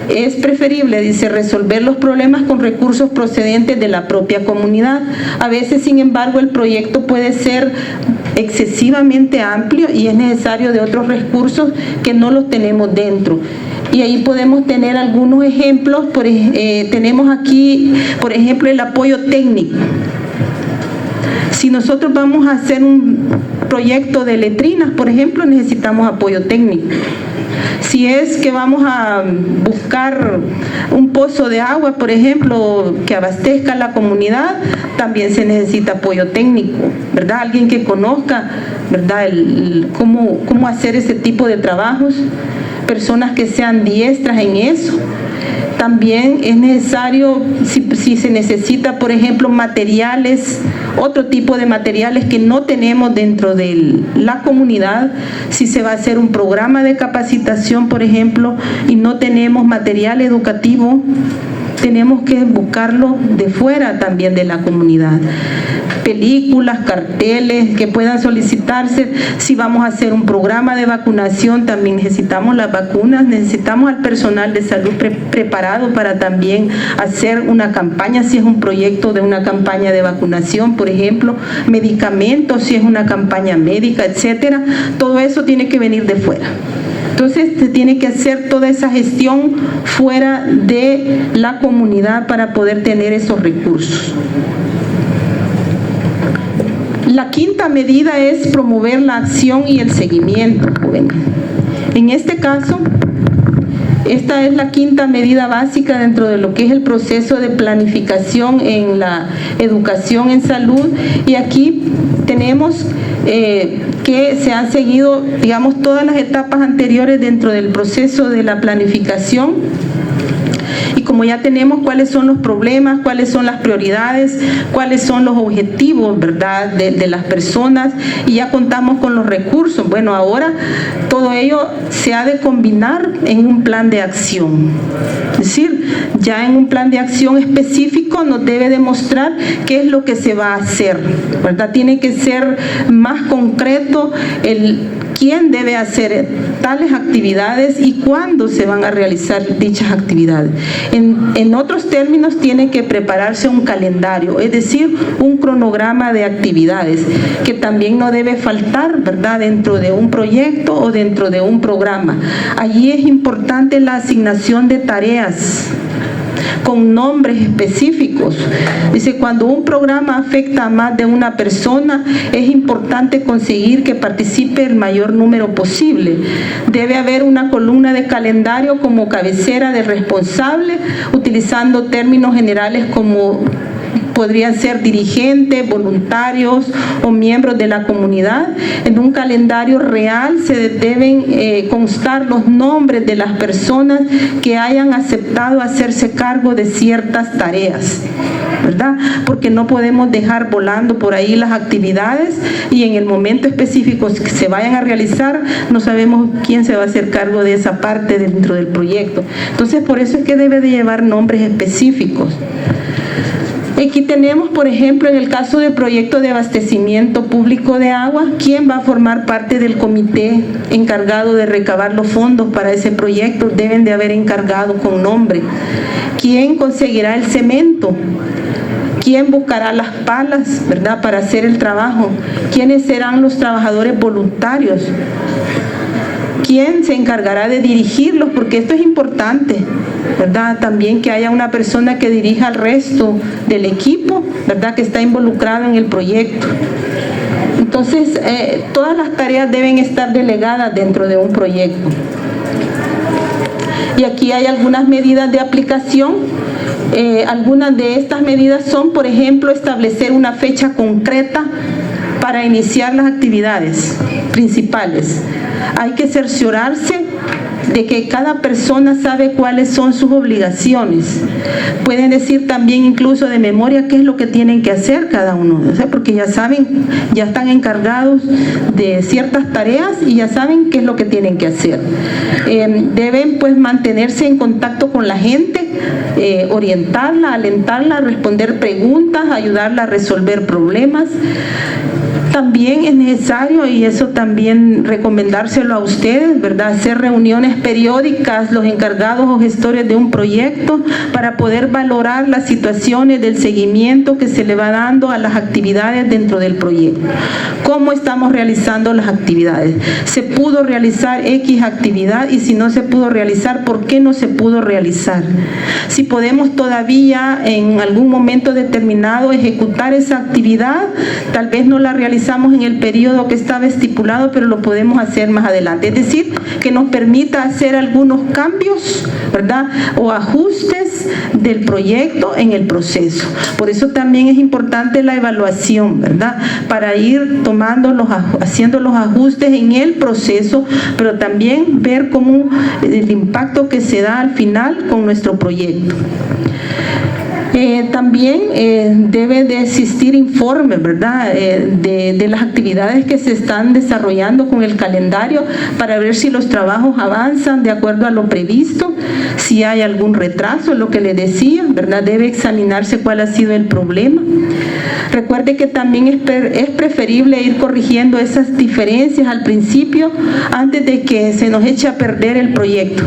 es preferible, dice, resolver los problemas con recursos procedentes de la propia comunidad. A veces, sin embargo, el proyecto puede ser excesivamente amplio y es necesario de otros recursos que no los tenemos dentro. Y ahí podemos tener algunos ejemplos. Tenemos aquí, por ejemplo, el apoyo técnico. Si nosotros vamos a hacer un proyecto de letrinas, por ejemplo, necesitamos apoyo técnico. Si es que vamos a buscar un pozo de agua, por ejemplo, que abastezca a la comunidad, también se necesita apoyo técnico, ¿verdad? Alguien que conozca, ¿verdad? Cómo hacer ese tipo de trabajos, personas que sean diestras en eso. También es necesario, si se necesita, por ejemplo, materiales, otro tipo de materiales que no tenemos dentro de la comunidad, si se va a hacer un programa de capacitación, por ejemplo, y no tenemos material educativo, tenemos que buscarlo de fuera también de la comunidad. Películas, carteles que puedan solicitarse. Si vamos a hacer un programa de vacunación, también necesitamos las vacunas, necesitamos al personal de salud preparado para también hacer una campaña, si es un proyecto de una campaña de vacunación, por ejemplo, medicamentos, si es una campaña médica, etcétera. Todo eso tiene que venir de fuera. Entonces se tiene que hacer toda esa gestión fuera de la comunidad para poder tener esos recursos. La quinta medida es promover la acción y el seguimiento juvenil. En este caso, esta es la quinta medida básica dentro de lo que es el proceso de planificación en la educación en salud, y aquí tenemos que se han seguido, digamos, todas las etapas anteriores dentro del proceso de la planificación. Y como ya tenemos cuáles son los problemas, cuáles son las prioridades, cuáles son los objetivos, ¿verdad?, de las personas, y ya contamos con los recursos, bueno, ahora todo ello se ha de combinar en un plan de acción. Es decir, ya en un plan de acción específico nos debe demostrar qué es lo que se va a hacer, ¿verdad? Tiene que ser más concreto quién debe hacer tales actividades y cuándo se van a realizar dichas actividades. En otros términos, tiene que prepararse un calendario, es decir, un cronograma de actividades, que también no debe faltar, ¿verdad?, dentro de un proyecto o dentro de un programa. Allí es importante la asignación de tareas con nombres específicos. Dice, cuando un programa afecta a más de una persona, es importante conseguir que participe el mayor número posible. Debe haber una columna de calendario como cabecera del responsable, utilizando términos generales como podrían ser dirigentes, voluntarios o miembros de la comunidad. En un calendario real se deben constar los nombres de las personas que hayan aceptado hacerse cargo de ciertas tareas, ¿verdad? Porque no podemos dejar volando por ahí las actividades y en el momento específico que se vayan a realizar no sabemos quién se va a hacer cargo de esa parte dentro del proyecto. Entonces, por eso es que debe de llevar nombres específicos. Aquí tenemos, por ejemplo, en el caso del proyecto de abastecimiento público de agua, ¿quién va a formar parte del comité encargado de recabar los fondos para ese proyecto? Deben de haber encargado con nombre. ¿Quién conseguirá el cemento? ¿Quién buscará las palas, ¿verdad?, para hacer el trabajo? ¿Quiénes serán los trabajadores voluntarios? ¿Quién se encargará de dirigirlos? Porque esto es importante, ¿verdad? También que haya una persona que dirija al resto del equipo, ¿verdad?, que está involucrado en el proyecto. Entonces, todas las tareas deben estar delegadas dentro de un proyecto. Y aquí hay algunas medidas de aplicación. Algunas de estas medidas son, por ejemplo, establecer una fecha concreta para iniciar las actividades principales. Hay que cerciorarse de que cada persona sabe cuáles son sus obligaciones. Pueden decir también incluso de memoria qué es lo que tienen que hacer cada uno, o sea, porque ya saben, ya están encargados de ciertas tareas y ya saben qué es lo que tienen que hacer. Deben pues mantenerse en contacto con la gente, orientarla, alentarla, responder preguntas, ayudarla a resolver problemas. También es necesario, y eso también recomendárselo a ustedes, ¿verdad?, hacer reuniones periódicas, los encargados o gestores de un proyecto, para poder valorar las situaciones del seguimiento que se le va dando a las actividades dentro del proyecto. ¿Cómo estamos realizando las actividades? ¿Se pudo realizar X actividad? Y si no se pudo realizar, ¿por qué no se pudo realizar? Si podemos todavía en algún momento determinado ejecutar esa actividad, tal vez no la realizamos realizamos en el periodo que estaba estipulado, pero lo podemos hacer más adelante. Es decir, que nos permita hacer algunos cambios, ¿verdad? O ajustes del proyecto en el proceso. Por eso también es importante la evaluación, ¿verdad? Para ir haciendo los ajustes en el proceso, pero también ver cómo el impacto que se da al final con nuestro proyecto. También debe de existir informe, ¿verdad? De las actividades que se están desarrollando con el calendario para ver si los trabajos avanzan de acuerdo a lo previsto, si hay algún retraso, lo que le decía, ¿verdad? Debe examinarse cuál ha sido el problema. Recuerde que también es preferible ir corrigiendo esas diferencias al principio antes de que se nos eche a perder el proyecto.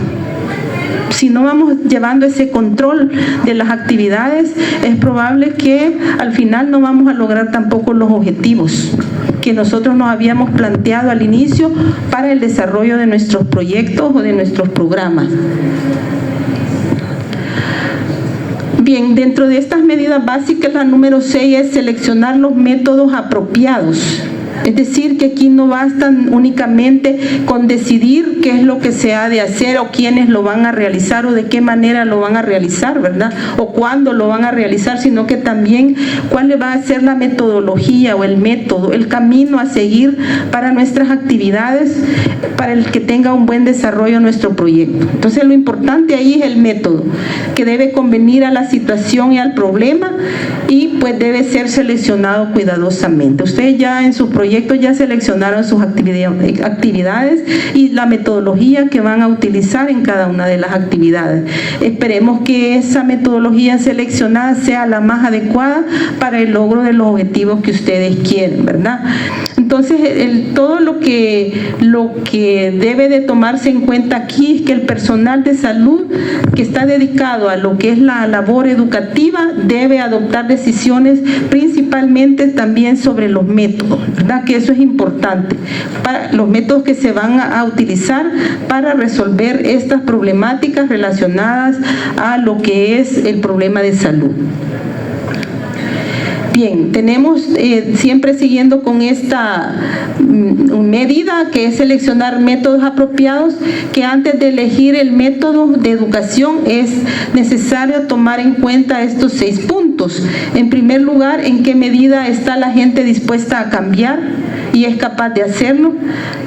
Si no vamos llevando ese control de las actividades, es probable que al final no vamos a lograr tampoco los objetivos que nosotros nos habíamos planteado al inicio para el desarrollo de nuestros proyectos o de nuestros programas. Bien, dentro de estas medidas básicas, la número 6 es seleccionar los métodos apropiados. Es decir, que aquí no bastan únicamente con decidir qué es lo que se ha de hacer o quiénes lo van a realizar o de qué manera lo van a realizar, ¿verdad? O cuándo lo van a realizar, sino que también cuál va a ser la metodología o el método, el camino a seguir para nuestras actividades, para el que tenga un buen desarrollo nuestro proyecto. Entonces, lo importante ahí es el método, que debe convenir a la situación y al problema y pues debe ser seleccionado cuidadosamente. Ustedes ya en su proyecto ya seleccionaron sus actividades y la metodología que van a utilizar en cada una de las actividades. Esperemos que esa metodología seleccionada sea la más adecuada para el logro de los objetivos que ustedes quieren, ¿verdad? Entonces, todo lo que debe de tomarse en cuenta aquí es que el personal de salud que está dedicado a lo que es la labor educativa debe adoptar decisiones principalmente también sobre los métodos, ¿verdad? Que eso es importante, para los métodos que se van a utilizar para resolver estas problemáticas relacionadas a lo que es el problema de salud. Bien, tenemos siempre siguiendo con esta medida que es seleccionar métodos apropiados, que antes de elegir el método de educación es necesario tomar en cuenta estos 6 puntos. En primer lugar, en qué medida está la gente dispuesta a cambiar y es capaz de hacerlo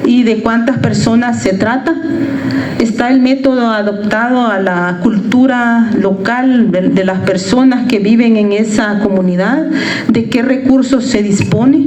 y de cuántas personas se trata. Está el método adaptado a la cultura local de las personas que viven en esa comunidad, de qué recursos se dispone,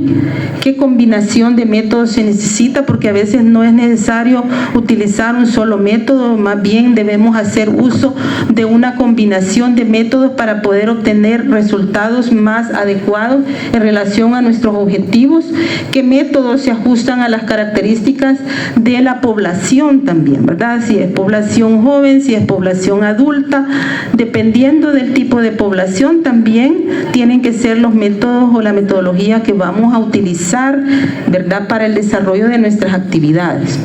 qué combinación de métodos se necesita, porque a veces no es necesario utilizar un solo método, más bien debemos hacer uso de una combinación de métodos para poder obtener resultados más adecuados en relación a nuestros objetivos, qué métodos se ajustan a las características de la población también, ¿verdad? Si es población joven, si es población adulta, dependiendo del tipo de población también tienen que ser los métodos o la metodología que vamos a utilizar, ¿verdad?, para el desarrollo de nuestras actividades.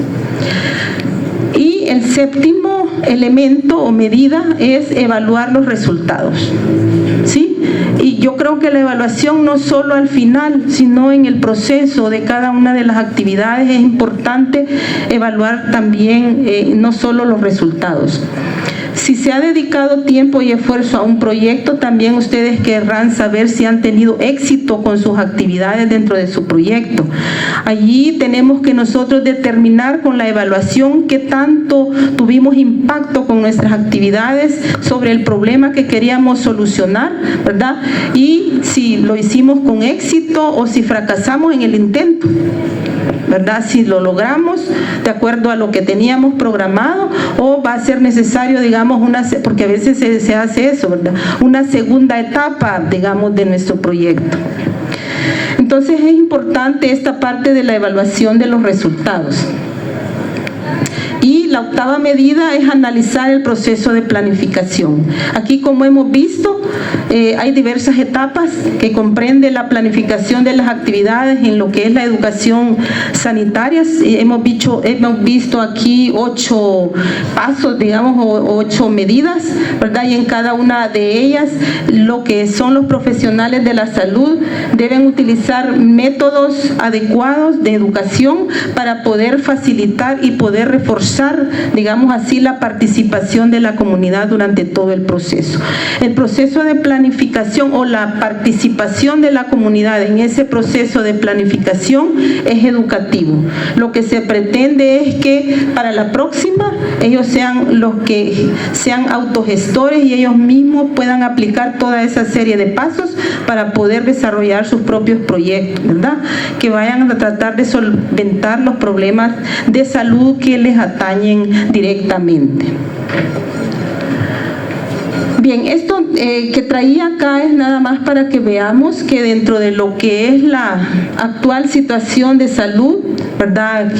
Y el séptimo elemento o medida es evaluar los resultados, ¿sí? Y yo creo que la evaluación no solo al final, sino en el proceso de cada una de las actividades es importante evaluar también no solo los resultados. Si se ha dedicado tiempo y esfuerzo a un proyecto, también ustedes querrán saber si han tenido éxito con sus actividades dentro de su proyecto. Allí tenemos que nosotros determinar con la evaluación qué tanto tuvimos impacto con nuestras actividades sobre el problema que queríamos solucionar, ¿verdad? Y si lo hicimos con éxito o si fracasamos en el intento, ¿verdad? Si lo logramos de acuerdo a lo que teníamos programado o va a ser necesario, digamos, porque a veces se hace eso, ¿verdad?, una segunda etapa, digamos, de nuestro proyecto. Entonces es importante esta parte de la evaluación de los resultados. Y la octava medida es analizar el proceso de planificación. Aquí, como hemos visto, hay diversas etapas que comprende la planificación de las actividades en lo que es la educación sanitaria. Hemos visto aquí 8 pasos, digamos, o 8 medidas, ¿verdad? Y en cada una de ellas, lo que son los profesionales de la salud deben utilizar métodos adecuados de educación para poder facilitar y poder reforzar, digamos así, la participación de la comunidad durante todo el proceso. El proceso de planificación o la participación de la comunidad en ese proceso de planificación es educativo. Lo que se pretende es que para la próxima ellos sean los que sean autogestores y ellos mismos puedan aplicar toda esa serie de pasos para poder desarrollar sus propios proyectos, ¿verdad? Que vayan a tratar de solventar los problemas de salud que les atañen directamente. Bien, esto que traía acá es nada más para que veamos que dentro de lo que es la actual situación de salud, ¿verdad?,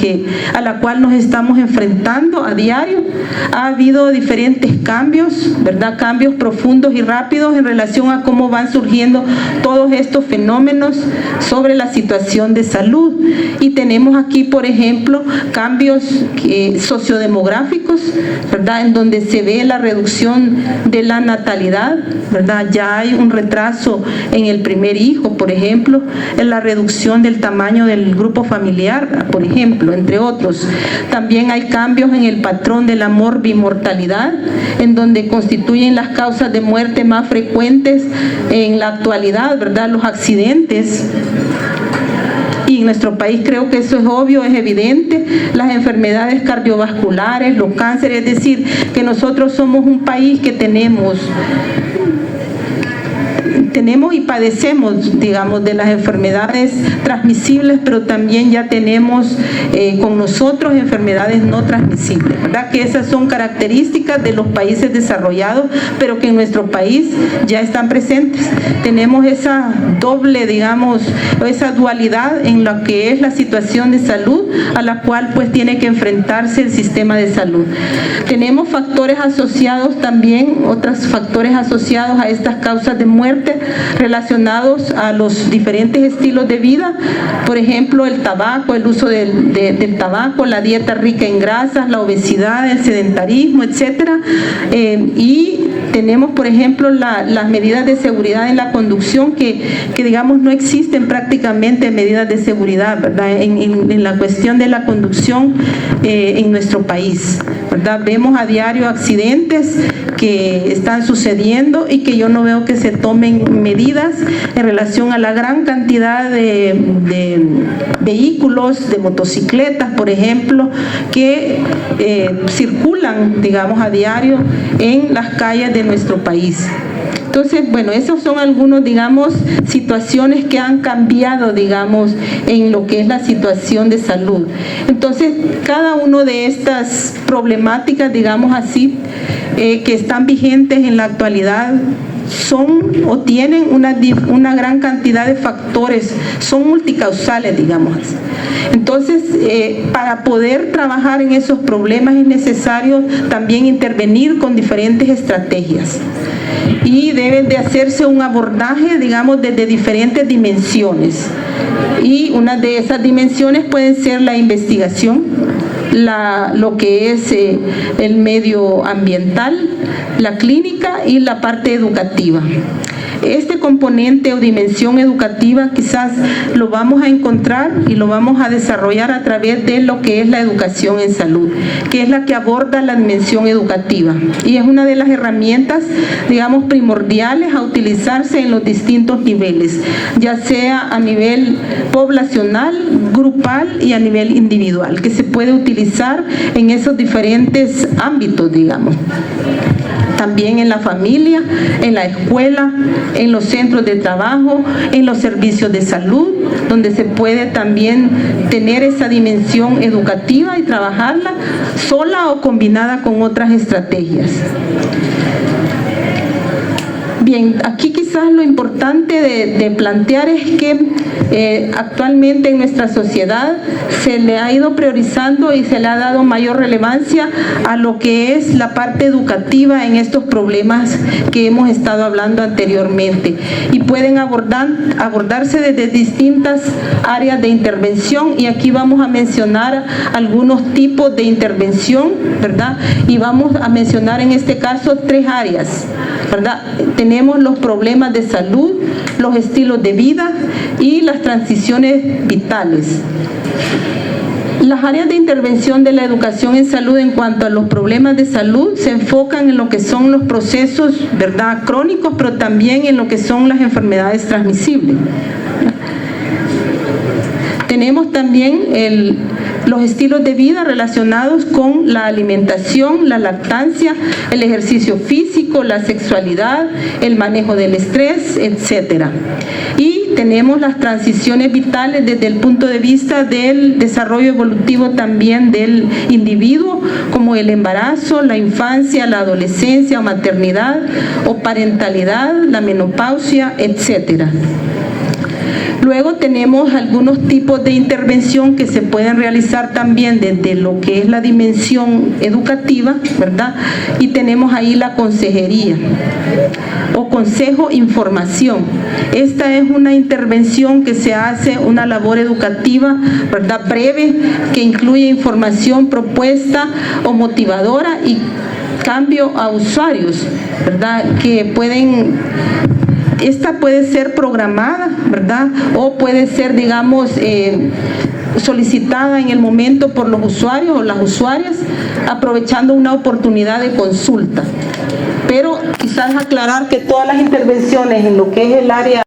a la cual nos estamos enfrentando a diario, ha habido diferentes cambios, ¿verdad?, cambios profundos y rápidos en relación a cómo van surgiendo todos estos fenómenos sobre la situación de salud. Y tenemos aquí, por ejemplo, cambios sociodemográficos, ¿verdad?, en donde se ve la reducción de la natalidad, ¿verdad? Ya hay un retraso en el primer hijo, por ejemplo, en la reducción del tamaño del grupo familiar, por ejemplo, entre otros. También hay cambios en el patrón de la morbimortalidad, en donde constituyen las causas de muerte más frecuentes en la actualidad, ¿verdad? Los accidentes. Y en nuestro país creo que eso es obvio, es evidente, las enfermedades cardiovasculares, los cánceres, es decir, que nosotros somos un país que tenemos y padecemos, digamos, de las enfermedades transmisibles, pero también ya tenemos con nosotros enfermedades no transmisibles, ¿verdad? Que esas son características de los países desarrollados, pero que en nuestro país ya están presentes. Tenemos esa doble, digamos, esa dualidad en lo que es la situación de salud a la cual pues tiene que enfrentarse el sistema de salud. Tenemos factores asociados también, otros factores asociados a estas causas de muerte relacionados a los diferentes estilos de vida, por ejemplo, el tabaco, el uso del tabaco, la dieta rica en grasas, la obesidad, el sedentarismo, etcétera. Y tenemos, por ejemplo, las medidas de seguridad en la conducción que digamos no existen prácticamente medidas de seguridad, ¿verdad?, en la cuestión de la conducción en nuestro país, ¿verdad? Vemos a diario accidentes que están sucediendo y que yo no veo que se tomen medidas en relación a la gran cantidad de vehículos, de motocicletas, por ejemplo, que circulan, digamos, a diario en las calles de nuestro país. Entonces, bueno, esos son algunos, digamos, situaciones que han cambiado, digamos, en lo que es la situación de salud. Entonces, cada una de estas problemáticas, digamos así, que están vigentes en la actualidad, son o tienen una gran cantidad de factores, son multicausales, digamos. Entonces, para poder trabajar en esos problemas es necesario también intervenir con diferentes estrategias. Y debe de hacerse un abordaje, digamos, desde diferentes dimensiones. Y una de esas dimensiones pueden ser la investigación, lo que es el medio ambiental, la clínica y la parte educativa. Este componente o dimensión educativa quizás lo vamos a encontrar y lo vamos a desarrollar a través de lo que es la educación en salud, que es la que aborda la dimensión educativa y es una de las herramientas, digamos, primordiales a utilizarse en los distintos niveles, ya sea a nivel poblacional, grupal y a nivel individual, que se puede utilizar en esos diferentes ámbitos, digamos. También en la familia, en la escuela, en los centros de trabajo, en los servicios de salud, donde se puede también tener esa dimensión educativa y trabajarla sola o combinada con otras estrategias. Bien, aquí quizás lo importante de plantear es que actualmente en nuestra sociedad se le ha ido priorizando y se le ha dado mayor relevancia a lo que es la parte educativa en estos problemas que hemos estado hablando anteriormente, y pueden abordarse desde distintas áreas de intervención, y aquí vamos a mencionar algunos tipos de intervención, ¿verdad? Y vamos a mencionar en este caso 3 áreas, ¿verdad? Tenemos los problemas de salud, los estilos de vida y las transiciones vitales. Las áreas de intervención de la educación en salud en cuanto a los problemas de salud se enfocan en lo que son los procesos, ¿verdad?, crónicos, pero también en lo que son las enfermedades transmisibles. Tenemos también los estilos de vida relacionados con la alimentación, la lactancia, el ejercicio físico, la sexualidad, el manejo del estrés, etc. Y tenemos las transiciones vitales desde el punto de vista del desarrollo evolutivo también del individuo, como el embarazo, la infancia, la adolescencia o maternidad o parentalidad, la menopausia, etc. Luego tenemos algunos tipos de intervención que se pueden realizar también desde lo que es la dimensión educativa, ¿verdad? Y tenemos ahí la consejería o consejo información. Esta es una intervención que se hace, una labor educativa, ¿verdad?, breve, que incluye información propuesta o motivadora y cambio a usuarios, ¿verdad?, que pueden... Esta puede ser programada, ¿verdad?, o puede ser, digamos, solicitada en el momento por los usuarios o las usuarias, aprovechando una oportunidad de consulta. Pero quizás aclarar que todas las intervenciones en lo que es el área